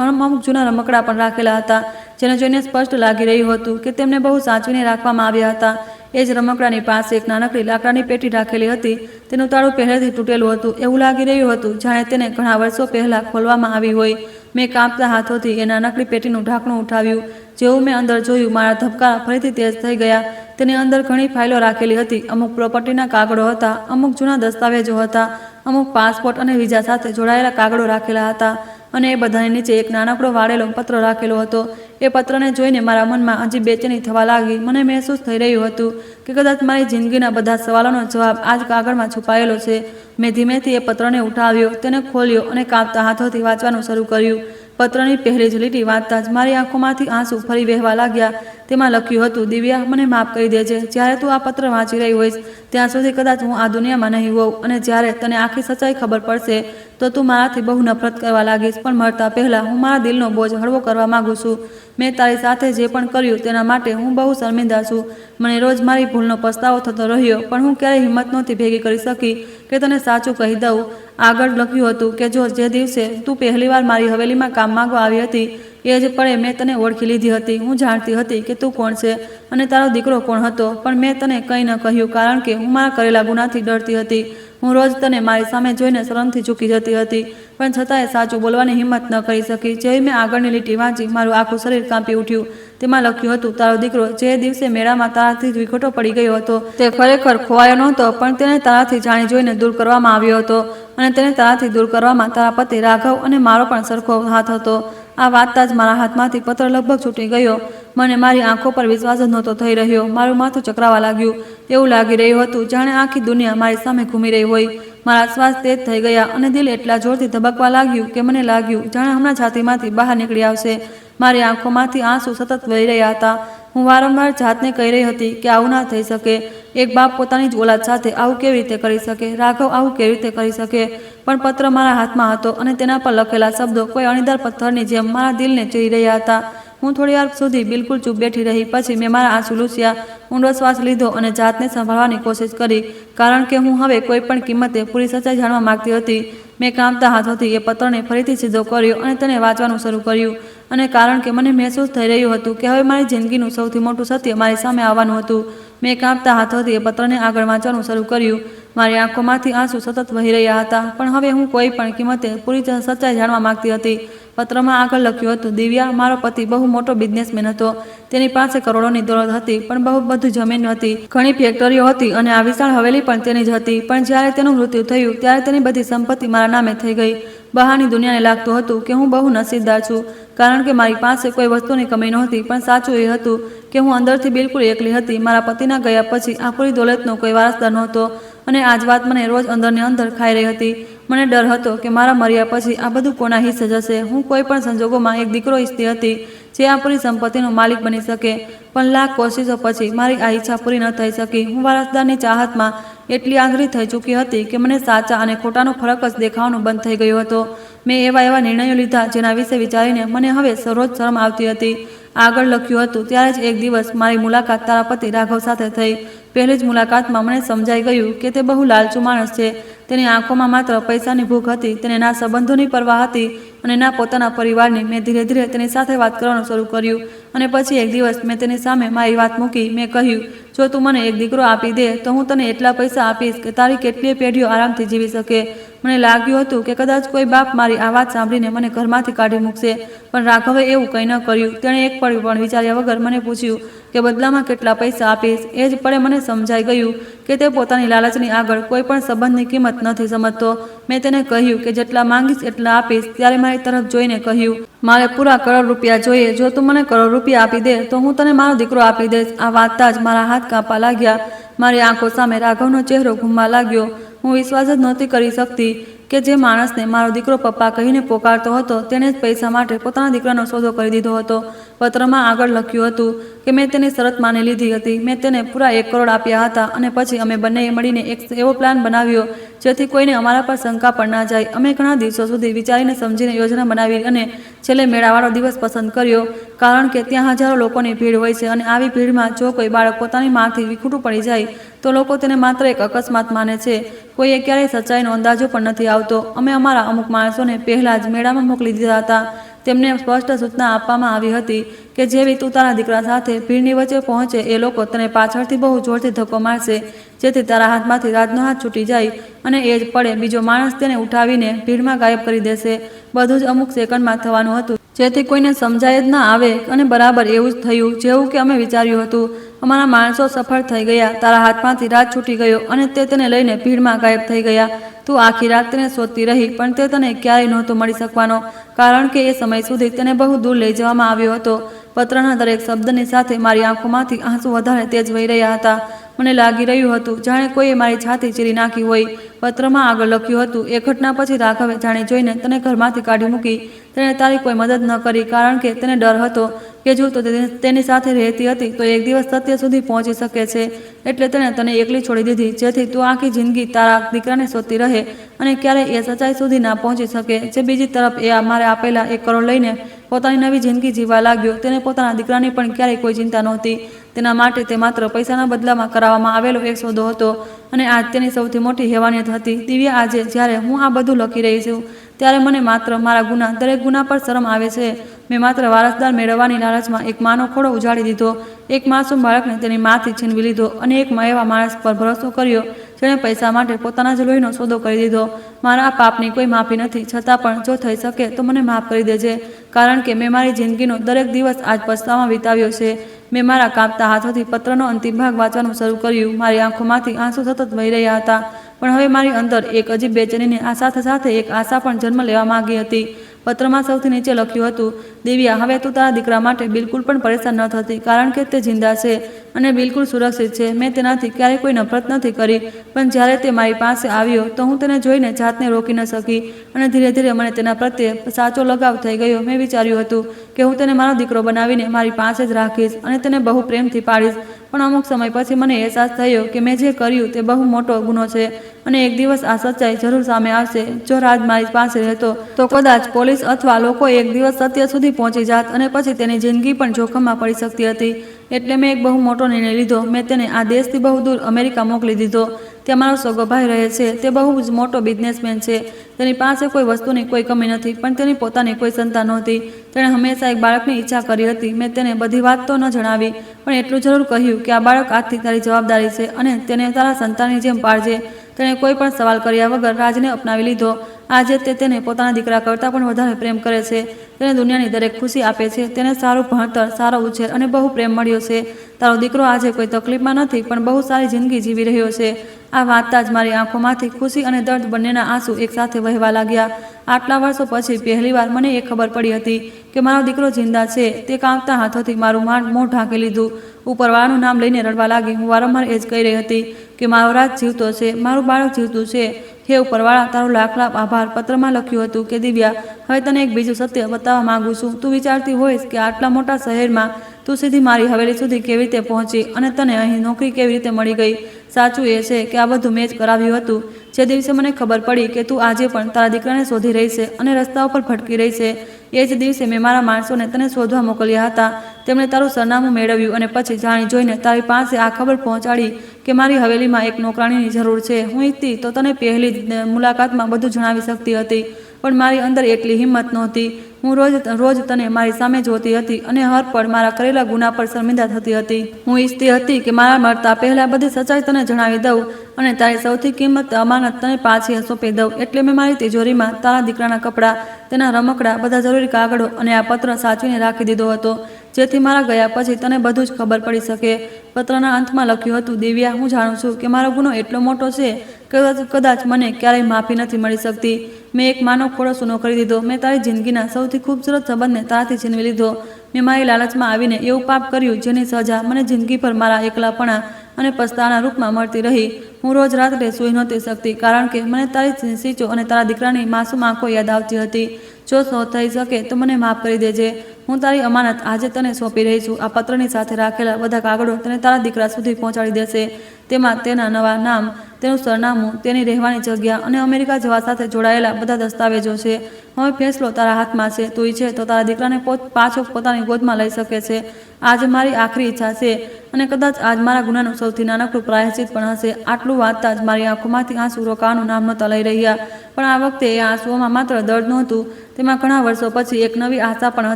અમુક જૂના રમકડા પણ રાખેલા હતા, જેને જોઈને સ્પષ્ટ લાગી રહ્યું હતું કે તેમને બહુ સાચવીને રાખવામાં આવ્યા હતા. એ જ રમકડાની પાસે એક નાનકડી લાકડાની પેટી રાખેલી હતી. તેનું તાળું પહેલેથી તૂટેલું હતું. એવું લાગી રહ્યું હતું જાણે તેને ઘણા વર્ષો પહેલાં ખોલવામાં આવી હોય. મેં કાંપતા હાથોથી એ નાનકડી પેટીનું ઢાંકણું ઉઠાવ્યું. જેવું મેં અંદર જોયું, મારા ધબકારા ફરીથી તેજ થઈ ગયા. તેની અંદર ઘણી ફાઇલો રાખેલી હતી. અમુક પ્રોપર્ટીના કાગળો હતા, અમુક જૂના દસ્તાવેજો હતા, અમુક પાસપોર્ટ અને વિઝા સાથે જોડાયેલા કાગળો રાખેલા હતા, અને એ બધાની નીચે એક નાનકડો વાળેલો પત્ર રાખેલો હતો. એ પત્રને જોઈને મારા મનમાં હજી બેચેની થવા લાગી. મને મહેસૂસ થઈ રહ્યું હતું કે કદાચ મારી જિંદગીના બધા સવાલોનો જવાબ આ જ કાગળમાં છુપાયેલો છે. મેં ધીમેથી એ પત્રને ઉઠાવ્યો, તેને ખોલ્યો અને કાંપતા હાથોથી વાંચવાનું શરૂ કર્યું. પત્રની પહેલી જ લીટી વાંચતા જ મારી આંખોમાંથી આંસુ ફરી વહેવા લાગ્યા. તેમાં લખ્યું હતું, દિવ્યા, મને માફ કરી દેજે. જ્યારે તું આ પત્ર વાંચી રહી હોઈશ ત્યાં સુધી કદાચ હું આ દુનિયામાં નહીં હોઉં, અને જ્યારે તને આખી સચ્ચાઈ ખબર પડશે તો તું મારાથી બહુ નફરત કરવા લાગીશ. પણ મરતા પહેલાં હું મારા દિલનો બોજ હળવો કરવા માગું છું. મેં તારી સાથે જે પણ કર્યું તેના માટે હું બહુ શર્મિંદા છું. મને રોજ મારી ભૂલનો પસ્તાવો થતો રહ્યો, પણ હું ક્યારેય હિંમત નહોતી ભેગી કરી શકી કે તને સાચું કહી દઉં. આગળ લખ્યું હતું કે જો જે દિવસે તું પહેલીવાર મારી હવેલીમાં કામ માંગવા આવી હતી એ જ પળે મેં તને ઓળખી લીધી હતી. હું જાણતી હતી કે તું કોણ છે અને તારો દીકરો કોણ હતો, પણ મેં તને કંઈ ન કહ્યું કારણ કે હું મારા કરેલા ગુનાથી ડરતી હતી. હું રોજ તને મારી સામે જોઈને શરમથી ઝૂકી જતી હતી, પણ છતાંય સાચું બોલવાની હિંમત ન કરી શકી. જેવી મેં આગળની લીટી વાંચી, મારું આખું શરીર કાંપી ઉઠ્યું. તેમાં લખ્યું હતું, તારો દીકરો જે દિવસે મેળામાં તારાથી જ વિખોટો પડી ગયો હતો તે ખરેખર ખોવાયો નહોતો, પણ તેને તારાથી જાણી જોઈને દૂર કરવામાં આવ્યો હતો, અને તેને તારાથી દૂર કરવામાં તારા પતિ રાઘવ અને મારો પણ સરખો હાથ હતો. આ વાંચતા જ મારા હાથમાંથી પત્ર લગભગ છૂટી ગયો. મને મારી આંખો પર વિશ્વાસ જ નહોતો થઈ રહ્યો. મારું માથું ચકરાવા લાગ્યું. એવું લાગી રહ્યું હતું જાણે આખી દુનિયા મારી સામે ઘૂમી રહી હોય. મારા શ્વાસ તેજ થઈ ગયા અને દિલ એટલા જોરથી ધબકવા લાગ્યું કે મને લાગ્યું જાણે હમણાં છાતીમાંથી બહાર નીકળી આવશે. મારી આંખોમાંથી આંસુ સતત વહી રહ્યા હતા. હું વારંવાર જાતને કહી રહી હતી કે આવું ના થઈ શકે. એક બાપ પોતાની જ ઓલાદ સાથે આવું કેવી રીતે કરી શકે? રાઘવ આવું કેવી રીતે કરી શકે? પણ પત્ર મારા હાથમાં હતો અને તેના પર લખેલા શબ્દો કોઈ અણીદાર પથ્થરની જેમ મારા દિલને ચીરી રહ્યા હતા. હું થોડી વાર સુધી બિલકુલ ચૂપ બેઠી રહી. પછી મેં મારા આંસુ લૂછ્યા, ઊંડો શ્વાસ લીધો અને જાતને સંભાળવાની કોશિશ કરી, કારણ કે હું હવે કોઈ પણ કિંમતે પૂરી સચ્ચાઈ જાણવા માંગતી હતી. મેં કાંપતા હાથોથી એ પત્રને ફરીથી સીધો કર્યો અને તેને વાંચવાનું શરૂ કર્યું. અને કારણ કે મને મહેસૂસ થઈ રહ્યું હતું કે હવે મારી જિંદગીનું સૌથી મોટું સત્ય મારી સામે આવવાનું હતું, મેં કાંપતા હાથોથી એ પત્રને આગળ વાંચવાનું શરૂ કર્યું. મારી આંખોમાંથી આંસુ સતત વહી રહ્યા હતા, પણ હવે હું કોઈ પણ કિંમતે પૂરી સચ્ચાઈ જાણવા માંગતી હતી. પત્રમાં આગળ લખ્યું હતું, દિવ્યા, મારો પતિ બહુ મોટો બિઝનેસમેન હતો. તેની પાસે કરોડોની દોલત હતી, પણ બહુ બધું જમીન હતી, ઘણી ફેક્ટરીઓ હતી અને આ વિશાળ હવેલી પણ તેની જ હતી. પણ જ્યારે તેનું મૃત્યુ થયું ત્યારે તેની બધી સંપત્તિ મારા નામે થઈ ગઈ. બહારની દુનિયાને લાગતું હતું કે હું બહુ નસીબદાર છું, કારણ કે મારી પાસે કોઈ વસ્તુની કમી નહોતી, પણ સાચું એ હતું કે હું અંદરથી બિલકુલ એકલી હતી. મારા પતિના ગયા પછી આ પૂરી દોલતનો કોઈ વારસદાર નહોતો, અને આ જ વાત મને રોજ અંદરને અંદર ખાઈ રહી હતી. મને ડર હતો કે મારા મર્યા પછી આ બધું કોના હિસ્સે જશે. હું કોઈ પણ સંજોગોમાં એક દીકરો ઈચ્છતી હતી જે આ પૂરી સંપત્તિનો માલિક બની શકે, પણ લાખ કોશિશો પછી મારી આ ઈચ્છા પૂરી ન થઈ શકી. હું વારસદારની ચાહતમાં એટલી આંધળી થઈ ચૂકી હતી કે મને સાચા અને ખોટાનો ફરક જ દેખાવાનું બંધ થઈ ગયો હતો. મેં એવા નિર્ણયો લીધા જેના વિશે વિચારીને મને હવે રોજ શરમ આવતી હતી. આગળ લખ્યું હતું, ત્યારે જ એક દિવસ મારી મુલાકાત તારા પતિ રાઘવ સાથે થઈ. પહેલી જ મુલાકાતમાં મને સમજાઈ ગયું કે તે બહુ લાલચુ માણસ છે. તેની આંખોમાં માત્ર પૈસાની ભૂખ હતી. તેને ના સંબંધોની પરવા હતી અને ના પોતાના પરિવારની. મેં ધીરે ધીરે તેની સાથે વાત કરવાનું શરૂ કર્યું અને પછી એક દિવસ મેં તેની સામે મારી વાત મૂકી. મેં કહ્યું, જો તું મને એક દીકરો આપી દે તો હું તને એટલા પૈસા આપીશ કે તારી કેટલીય પેઢીઓ આરામથી જીવી શકે. મને લાગ્યું હતું કે કદાચ કોઈ બાપ મારી આ વાત સાંભળીને મને ઘરમાંથી કાઢી મૂકશે, પણ રાઘવે એવું કંઈ ન કર્યું. તેણે એક પળ પણ વિચાર્યા વગર મને પૂછ્યું કે બદલામાં કેટલા પૈસા આપીશ. એ જ પળે મને સમજાઈ ગયું કે તે પોતાની લાલચની આગળ કોઈ પણ સંબંધની કિંમત નથી સમજતો. મેં તેને કહ્યું કે જેટલા માંગીશ એટલા આપીશ. ત્યારે મારી તરફ જોઈને કહ્યું, મારે પૂરા કરોડ રૂપિયા જોઈએ. જો તું મને કરોડ રૂપિયા આપી દે તો હું તને મારો દીકરો આપી દઈશ. આ વાતતા જ મારા હાથ કાંપવા લાગ્યા. મારી આંખો સામે રાઘવનો ચહેરો ઘૂમવા લાગ્યો. હું વિશ્વાસ જ નહોતી કરી શકતી કે જે માણસને મારો દીકરો પપ્પા કહીને પોકારતો હતો તેણે જ પૈસા માટે પોતાના દીકરાનો સોદો કરી દીધો હતો. પત્રમાં આગળ લખ્યું હતું કે મેં તેની શરત માની લીધી હતી. મેં તેને પૂરા 1 કરોડ આપ્યા હતા અને પછી અમે બંનેએ મળીને એક એવો પ્લાન બનાવ્યો જેથી કોઈને અમારા પર શંકા પણ ના જાય. અમે ઘણા દિવસો સુધી વિચારીને સમજીને યોજના બનાવી અને છેલ્લે મેળાવાળો દિવસ પસંદ કર્યો, કારણ કે ત્યાં હજારો લોકોની ભીડ હોય છે અને આવી ભીડમાં જો કોઈ બાળક પોતાની માંથી વિખૂટું પડી જાય તો લોકો તેને માત્ર એક અકસ્માત માને છે. કોઈએ ક્યારેય સચ્ચાઈનો અંદાજો પણ નથી આવતો. અમે અમારા અમુક માણસોને પહેલાં જ મેળામાં મોકલી દીધા હતા. તેમને સ્પષ્ટ સૂચના આપવામાં આવી હતી કે જેવી તું તારા દીકરા સાથે ભીડની વચ્ચે પહોંચે એ લોકો તને પાછળથી બહુ જોરથી ધક્કો મારશે જેથી તારા હાથમાંથી રાજનો હાથ છૂટી જાય અને એ જ પડે બીજો માણસ તેને ઉઠાવીને ભીડમાં ગાયબ કરી દેશે. બધું જ અમુક સેકન્ડમાં થવાનું હતું જેથી કોઈને સમજાય જ ના આવે અને બરાબર એવું જ થયું જેવું કે અમે વિચાર્યું હતું. અમારા માણસો સફળ થઈ ગયા. તારા હાથમાંથી રાજ છૂટી ગયો અને તે તેને લઈને ભીડમાં ગાયબ થઈ ગયા. તું આખી રાત તેને શોધતી રહી પણ તે તને ક્યારેય નહોતો મળી શકવાનો, કારણ કે એ સમય સુધી તેને બહુ દૂર લઈ જવામાં આવ્યો હતો. પત્રના દરેક શબ્દની સાથે મારી આંખોમાંથી આંસુ વધારે તેજ વહી રહ્યા હતા. મને લાગી રહ્યું હતું જાણે કોઈએ મારી છાતી ચીરી નાખી હોય. પત્રમાં આગળ લખ્યું હતું, એ ઘટના પછી રાઘવે જાણી જોઈને તને ઘરમાંથી કાઢી મૂકી. તેણે તારી કોઈ મદદ ન કરી કારણ કે તેને ડર હતો કે જો તું તેની સાથે રહેતી હતી તો એક દિવસ સત્ય સુધી પહોંચી શકે છે. એટલે તેણે તને એકલી છોડી દીધી જેથી તું આખી જિંદગી તારા દીકરાને શોધતી રહે અને ક્યારેય એ સચ્ચાઈ સુધી ના પહોંચી શકે. જે બીજી તરફ એ મારે આપેલા 1 કરોડ લઈને પોતાની નવી જિંદગી જીવવા લાગ્યો. તેને પોતાના દીકરાની પણ ક્યારેય કોઈ ચિંતા નહોતી. તેના માટે તે માત્ર પૈસાના બદલામાં કરાવવામાં આવેલો એક સોદો હતો અને આજ તેની સૌથી મોટી હેવાનિયત હતી. દિવ્યા, આજે જ્યારે હું આ બધું લખી રહી છું ત્યારે મને માત્ર મારા ગુના, દરેક ગુના પર શરમ આવે છે. મેં માત્ર વારસદાર મેળવવાની લાલચમાં એક માનો ખોળો ઉજાડી દીધો, એક માસૂમ બાળકને તેની માથી છીનવી લીધો અને એક એવા માણસ પર ભરોસો કર્યો જેણે પૈસા માટે પોતાના જ લોહીનો સોદો કરી દીધો. મારા આ પાપની કોઈ માફી નથી, છતાં પણ જો થઈ શકે તો મને માફ કરી દેજે, કારણ કે મેં મારી જિંદગીનો દરેક દિવસ આજ પસ્તાવામાં વિતાવ્યો છે. મેં મારા કાપતા હાથોથી પત્રનો અંતિમ ભાગ વાંચવાનું શરૂ કર્યું. મારી આંખોમાંથી આંસુ સતત વહી રહ્યા હતા, પણ હવે મારી અંદર એક અજીબ બેચેનીને આ સાથે સાથે એક આશા પણ જન્મ લેવા માંગી હતી. પત્રમાં સૌથી નીચે લખ્યું હતું, દિવ્યા, હવે તું તારા દીકરા માટે બિલકુલ પણ પરેશાન ન થતી, કારણ કે તે જિંદા છે અને બિલકુલ સુરક્ષિત છે. મેં તેનાથી ક્યારેય કોઈ નફરત નથી કરી, પણ જ્યારે તે મારી પાસે આવ્યો તો હું તેને જોઈને જાતને રોકી ન શકી અને ધીરે ધીરે મને તેના પ્રત્યે સાચો લગાવ થઈ ગયો. મેં વિચાર્યું હતું કે હું તેને મારો દીકરો બનાવીને મારી પાસે જ રાખીશ અને તેને બહુ પ્રેમથી પાડીશ, પણ અમુક સમય પછી મને અહેસાસ થયો કે મેં જે કર્યું તે બહુ મોટો ગુનો છે અને એક દિવસ આ સચ્ચાઈ જરૂર સામે આવશે. જો રાજ મારી પાસે રહેતો તો કદાચ પોલીસ અથવા લોકો એક દિવસ સત્ય સુધી પહોંચી જાત અને પછી તેની જિંદગી પણ જોખમમાં પડી શકતી હતી. એટલે મેં એક બહુ મોટો નિર્ણય લીધો. મેં તેને આ દેશથી બહુ દૂર અમેરિકા મોકલી દીધો. ત્યાં મારો સગો ભાઈ રહે છે. તે બહુ જ મોટો બિઝનેસમેન છે. તેની પાસે કોઈ વસ્તુની કોઈ કમી નથી, પણ તેની પોતાની કોઈ સંતાન નહોતી. તેણે હંમેશા એક બાળકની ઈચ્છા કરી હતી. મેં તેને બધી વાત તો ન જણાવી, પણ એટલું જરૂર કહ્યું કે આ બાળક આજથી તારી જવાબદારી છે અને તેને તારા સંતાનની જેમ પાળજે. તેણે કોઈ પણ સવાલ કર્યા વગર રાજને અપનાવી લીધો. આજે તે તેને પોતાના દીકરા કરતાં પણ વધારે પ્રેમ કરે છે. તેને દુનિયાની દરેક ખુશી આપે છે. તેને સારું ભણતર, સારો ઉછેર અને બહુ પ્રેમ મળ્યો છે. તારો દીકરો આજે કોઈ તકલીફમાં નથી, પણ બહુ સારી જિંદગી જીવી રહ્યો છે. આ વાતતા જ મારી આંખોમાંથી ખુશી અને દર્દ બંનેના આંસુ એકસાથે વહેવા લાગ્યા. આટલા વર્ષો પછી પહેલીવાર મને એ ખબર પડી હતી કે મારો દીકરો જિંદા છે. તે કાંપતા હાથોથી મારું મોં ઢાંકી લીધું. ઉપરવાળાનું નામ લઈને રડવા લાગી. હું વારંવાર એ જ કહી રહી હતી કે મારો રાજ જીવતો છે, મારું બાળક જીવતું છે. હે ઉપરવાળા, તારો લાખ લાખ આભાર. પત્રમાં લખ્યું હતું કે દિવ્યા, હવે તને એક બીજું સત્ય બતાવવા માંગુ છું. તું વિચારતી હોઈશ કે આટલા મોટા શહેરમાં તું સીધી મારી હવેલી સુધી કેવી રીતે પહોંચી અને તને અહીં નોકરી કેવી રીતે મળી ગઈ. સાચું એ છે કે આ બધું મેં જ કરાવ્યું હતું. જે દિવસે મને ખબર પડી કે તું આજે પણ તારા દીકરાને શોધી રહી છે અને રસ્તા ઉપર ભટકી રહી છે, એ જ દિવસે મેં મારા માણસોને તને શોધવા મોકલ્યા હતા. તેમણે તારું સરનામું મેળવ્યું અને પછી જાણી જોઈને તારી પાસે આ ખબર પહોંચાડી કે મારી હવેલીમાં એક નોકરાણીની જરૂર છે. હું ઈચ્છતી તો તને પહેલી મુલાકાતમાં બધું જણાવી શકતી હતી, પણ મારી અંદર એટલી હિંમત નહોતી. હું રોજ તને મારી સામે જોતી હતી અને હર પળ મારા કરેલા ગુના પર શર્મિંદા થતી હતી. હું ઈચ્છતી હતી કે મારા મરતા પહેલા બધી સચ્ચાઈ તને જણાવી દઉં અને તારી સૌથી કિંમત અમાનત તને પાછી સોંપી દઉં. એટલે મેં મારી તિજોરીમાં તારા દીકરાના કપડાં, તેના રમકડા, બધા જરૂરી કાગળો અને આ પત્ર સાચવીને રાખી દીધો હતો, જેથી મારા ગયા પછી તને બધું જ ખબર પડી શકે. પત્રના અંતમાં લખ્યું હતું, દિવ્યા, હું જાણું છું કે મારો ગુનો એટલો મોટો છે કે કદાચ મને ક્યારેય માફી નથી મળી શકતી. મેં એક માનવ ખોડો સૂનો કરી દીધો. મેં તારી જિંદગીના સૌથી ખૂબસૂરત સંબંધને તારાથી છીનવી લીધો. મેં મારી લાલચમાં આવીને એવું પાપ કર્યું જેની સજા મને જિંદગીભર મારા એકલાપણા અને પસ્તાના રૂપમાં મળતી રહી. હું રોજ રાત્રે સૂઈ નહોતી શકતી, કારણ કે મને તારી સીચો અને તારા દીકરાની માસૂમ આંખો યાદ આવતી હતી. જો થઈ શકે તો મને માફ કરી દેજે. હું તારી અમાનત આજે તને સોંપી રહી છું. આ પત્રની સાથે રાખેલા બધા કાગળો તને તારા દીકરા સુધી પહોંચાડી દેશે. તેમાં તેના નવા નામ, તેનું સરનામું, તેની રહેવાની જગ્યા અને અમેરિકા જવા સાથે જોડાયેલા બધા દસ્તાવેજો છે. હવે ફેસલો તારા હાથમાં છે. તું ઈચ્છે તો તારા દીકરાને પાછો પોતાની ગોદમાં લઈ શકે છે. આજ મારી આખરી ઈચ્છા છે અને કદાચ આજ મારા ગુનાનું સૌથી નાનકડું પ્રાયશ્ચિત પણ હશે. આટલું વાંચતા જ મારી આંખોમાંથી આંસુ રોકાવાનું નામ નહોતા લઈ રહ્યા. પણ આ વખતે એ આંસુઓમાં માત્ર દર્દ નહોતું, તેમાં ઘણા વર્ષો પછી એક નવી આશા પણ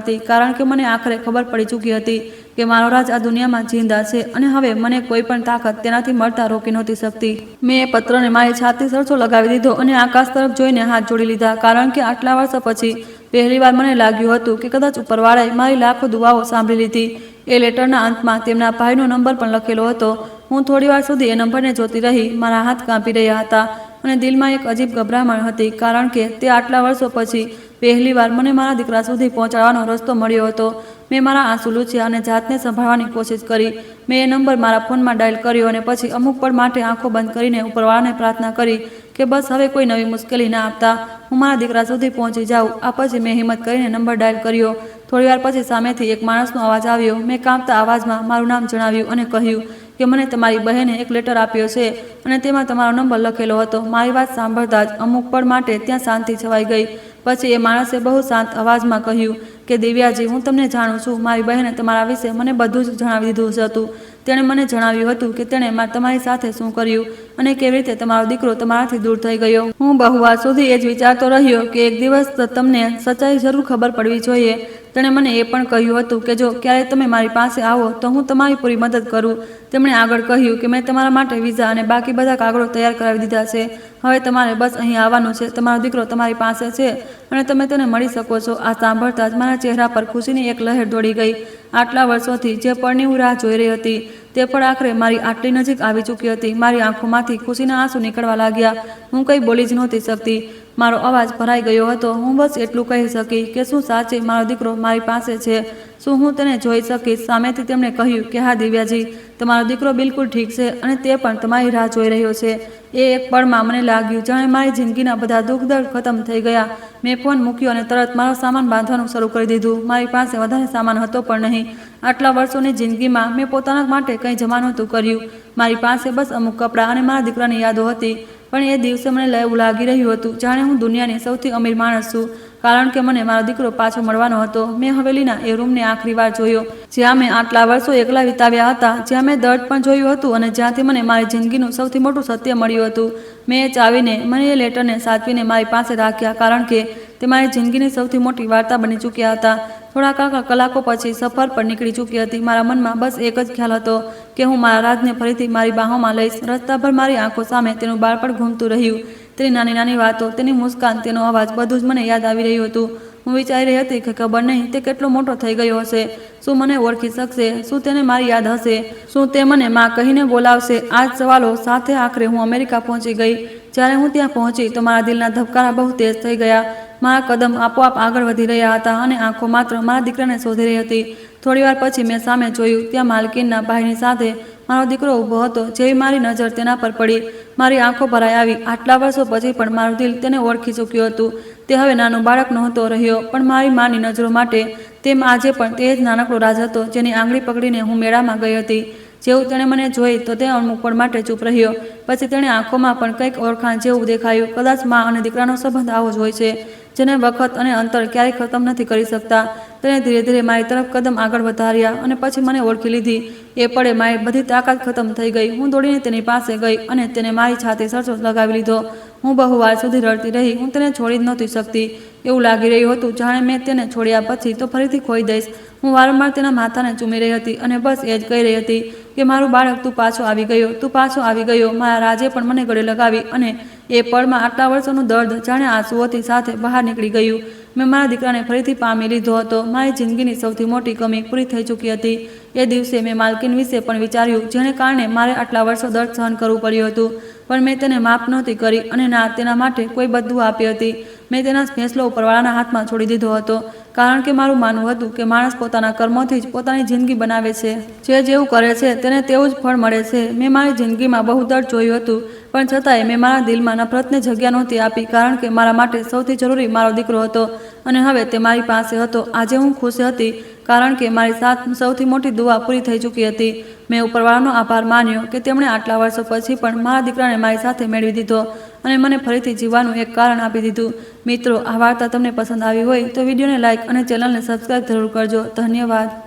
હતી, કારણ કે મને આખરે ખબર પડી ચૂકી હતી કે મારો રાજ આ દુનિયામાં જિંદા છે અને હવે મને કોઈ પણ તાકાત તેનાથી મળતા રોકી નહોતી શકતી. મેં એ પત્રને મારી છાતી સરસો લગાવી દીધો અને આકાશ તરફ જોઈને હાથ જોડી લીધા, કારણ કે આટલા વર્ષો પછી પહેલીવાર મને લાગ્યું હતું કે કદાચ ઉપરવાળાએ મારી લાખો દુઆઓ સાંભળી લીધી. એ લેટરના અંતમાં તેમના ભાઈનો નંબર પણ લખેલો હતો. હું થોડીવાર સુધી એ નંબરને જોતી રહી. મારા હાથ કાંપી રહ્યા હતા અને દિલમાં એક અજીબ ગભરામણ હતી, કારણ કે તે આટલા વર્ષો પછી પહેલીવાર મને મારા દીકરા સુધી પહોંચાડવાનો રસ્તો મળ્યો હતો. મેં મારા આંસુ લૂછ્યા અને જાતને સંભાળવાની કોશિશ કરી. મેં એ નંબર મારા ફોનમાં ડાયલ કર્યો અને પછી અમુક પળ માટે આંખો બંધ કરીને ઉપરવાળાને પ્રાર્થના કરી કે બસ હવે કોઈ નવી મુશ્કેલી ના આપતા, હું મારા દીકરા સુધી પહોંચી જાઉં. આ પછી મેં હિંમત કરીને નંબર ડાયલ કર્યો. થોડીવાર પછી સામેથી એક માણસનો અવાજ આવ્યો. મેં કાંપતા અવાજમાં મારું નામ જણાવ્યું અને કહ્યું કે મને તમારી બહેને એક લેટર આપ્યો છે અને તેમાં તમારો નંબર લખેલો હતો. મારી વાત સાંભળતા જ અમુક પળ માટે ત્યાં શાંતિ છવાઈ ગઈ. પછી એ માણસે બહુ શાંત અવાજમાં કહ્યું કે દિવ્યાજી, હું તમને જાણું છું. મારી બહેને તમારા વિશે મને બધું જ જણાવી દીધું હતું. તેણે મને જણાવ્યું હતું કે તેણે તમારી સાથે શું કર્યું અને કેવી રીતે તમારો દીકરો તમારાથી દૂર થઈ ગયો. હું બહુ વાર સુધી એ જ વિચારતો રહ્યો કે એક દિવસ તમને સચ્ચાઈ જરૂર ખબર પડવી જોઈએ. તેણે મને એ પણ કહ્યું હતું કે જો ક્યારેય તમે મારી પાસે આવો તો હું તમારી પૂરી મદદ કરું. તેમણે આગળ કહ્યું કે મેં તમારા માટે વિઝા અને બાકી બધા કાગળો તૈયાર કરાવી દીધા છે. હવે તમારે બસ અહીં આવવાનું છે. તમારો દીકરો તમારી પાસે છે અને તમે તેને મળી શકો છો. આ સાંભળતા જ મારા ચહેરા પર ખુશીની એક લહેર દોડી ગઈ. આટલા વર્ષોથી જે પળની હું રાહ જોઈ રહી હતી તે પળ આખરે મારી આટલી નજીક આવી ચૂકી હતી. મારી આંખોમાંથી ખુશીના આંસુ નીકળવા લાગ્યા. હું કંઈ બોલી જ નહોતી શકતી. મારો અવાજ ભરાઈ ગયો હતો. હું બસ એટલું કહી શકી કે શું સાચે મારો દીકરો મારી પાસે છે? શું હું તેને જોઈ શકીશ? સામેથી તેમણે કહ્યું કે હા દિવ્યાજી, તમારો દીકરો બિલકુલ ઠીક છે અને તે પણ તમારી રાહ જોઈ રહ્યો છે. એ એક પળમાં મને લાગ્યું જાણે મારી જિંદગીના બધા દુઃખ દર્દ ખતમ થઈ ગયા. મેં ફોન મૂક્યો અને તરત મારો સામાન બાંધવાનું શરૂ કરી દીધું. મારી પાસે વધારે સામાન હતો પણ નહીં. આટલા વર્ષોની જિંદગીમાં મેં પોતાના માટે કંઈ જમા નહોતું કર્યું. મારી પાસે બસ અમુક કપડાં અને મારા દીકરાની યાદો હતી. પણ એ દિવસે મને એવું લાગી રહ્યું હતું જાણે હું દુનિયાની સૌથી અમીર માણસ છું, કારણ કે મને મારો દીકરો પાછો મળવાનો હતો. મેં હવેલીના એ રૂમને આખરી વાર જોયો જ્યાં મેં આટલા વર્ષો એકલા વિતાવ્યા હતા, જ્યાં મેં દર્દ પણ જોયું હતું અને જ્યાંથી મને મારી જિંદગીનું સૌથી મોટું સત્ય મળ્યું હતું. મેં એ ચાવીને મને એ લેટરને સાચવીને મારી પાસે રાખ્યા, કારણ કે તે મારી જિંદગીની સૌથી મોટી વાર્તા બની ચૂક્યા હતા. થોડા કલાકો પછી સફર પર નીકળી ચૂકી હતી. મારા મનમાં બસ એક જ ખ્યાલ હતો કે હું મારા રાજને ફરીથી મારી બાહોમાં લઈશ. રસ્તાભર મારી આંખો સામે તેનું બાળપણ ઘૂમતું રહ્યું. તેની નાની નાની વાતો, તેની મુસ્કાન, તેનો અવાજ, બધું જ મને યાદ આવી રહ્યું હતું. હું વિચારી રહી હતી કે ખબર નહીં તે કેટલો મોટો થઈ ગયો હશે. શું મને ઓળખી શકશે? શું તેને મારી યાદ હશે? શું તે મને માં કહીને બોલાવશે? આ જ સવાલો સાથે આખરે હું અમેરિકા પહોંચી ગઈ. જ્યારે હું ત્યાં પહોંચી તો મારા દિલના ધબકારા બહુ તેજ થઈ ગયા. મારા કદમ આપોઆપ આગળ વધી રહ્યા હતા અને આંખો માત્ર મારા દીકરાને શોધી રહી હતી. થોડીવાર પછી મેં સામે જોયું. ત્યાં માલકીનના ભાઈની સાથે મારો દીકરો ઊભો હતો. જેવી મારી નજર તેના પર પડી, મારી આંખો ભરાઈ આવી. આટલા વર્ષો પછી પણ મારું દિલ તેને ઓળખી ચૂક્યું હતું. તે હવે નાનું બાળક નહોતો રહ્યો, પણ મારી માની નજરો માટે તેમ આજે પણ તે જ નાનકડો રાજ હતો જેની આંગળી પકડીને હું મેળામાં ગઈ હતી. જેવું તેણે મને જોઈ તો તે અમુક પળ માટે ચૂપ રહ્યો. પછી તેણે આંખોમાં પણ કંઈક ઓળખાણ જેવું દેખાયું. કદાચ મા અને દીકરાનો સંબંધ આવો જ હોય છે, જેને વખત અને અંતર ક્યારેય ખતમ નથી કરી શકતા. તેણે ધીરે ધીરે મારી તરફ કદમ આગળ વધાર્યા અને પછી મને ઓળખી લીધી. એ પળે મારી બધી તાકાત ખતમ થઈ ગઈ. હું દોડીને તેની પાસે ગઈ અને તેને મારી છાતી સરસો લગાવી લીધો હું બહુ વાર સુધી રડતી રહી. હું તેને છોડી જ નહોતી શકતી. એવું લાગી રહ્યું હતું જાણે મેં તેને છોડ્યા પછી તો ફરીથી ખોઈ દઈશ. હું વારંવાર તેના માથાને ચૂમી રહી હતી અને બસ એ જ કહી રહી હતી કે મારું બાળક, તું પાછો આવી ગયો, તું પાછો આવી ગયો. મારા રાજે પણ મને ગળે લગાવી અને એ પળમાં આટલા વર્ષોનું દર્દ જાણે આંસુઓથી સાથે બહાર નીકળી ગયું. મેં મારા દીકરાને ફરીથી પામી લીધો હતો. મારી જિંદગીની સૌથી મોટી કમી પૂરી થઈ ચૂકી હતી. એ દિવસે મેં માલકીન વિશે પણ વિચાર્યું, જેને કારણે મારે આટલા વર્ષો દર્દ સહન કરવું પડ્યું હતું. પણ મેં તેને માફ નહોતી કરી અને ના તેના માટે કોઈ બદદુઆ આપી હતી. મેં તેના ફેંસલો ઉપરવાળાના હાથમાં છોડી દીધો હતો, કારણ કે મારું માનવું હતું કે માણસ પોતાના કર્મોથી જ પોતાની જિંદગી બનાવે છે. જે જેવું કરે છે તેને તેવું જ ફળ મળે છે. મેં મારી જિંદગીમાં બહુ દર્દ જોયું હતું, પણ છતાંય મેં મારા દિલમાં નફરતને જગ્યા નહોતી આપી, કારણ કે મારા માટે સૌથી જરૂરી મારો દીકરો હતો અને હવે તે મારી પાસે હતો. આજે હું ખુશ હતી કારણ કે મારી સૌથી મોટી દુઆ પૂરી થઈ ચૂકી હતી. મેં ઉપરવાળાનો આભાર માન્યો કે તેમણે આટલા વર્ષો પછી પણ મારા દીકરાને મારી સાથે મેળવી દીધો અને મને ફરીથી જીવવાનું એક કારણ આપી દીધું. મિત્રો, આ વાર્તા તમને પસંદ આવી હોય તો વિડીયોને લાઇક અને ચેનલને સબસ્ક્રાઈબ જરૂર કરજો. ધન્યવાદ.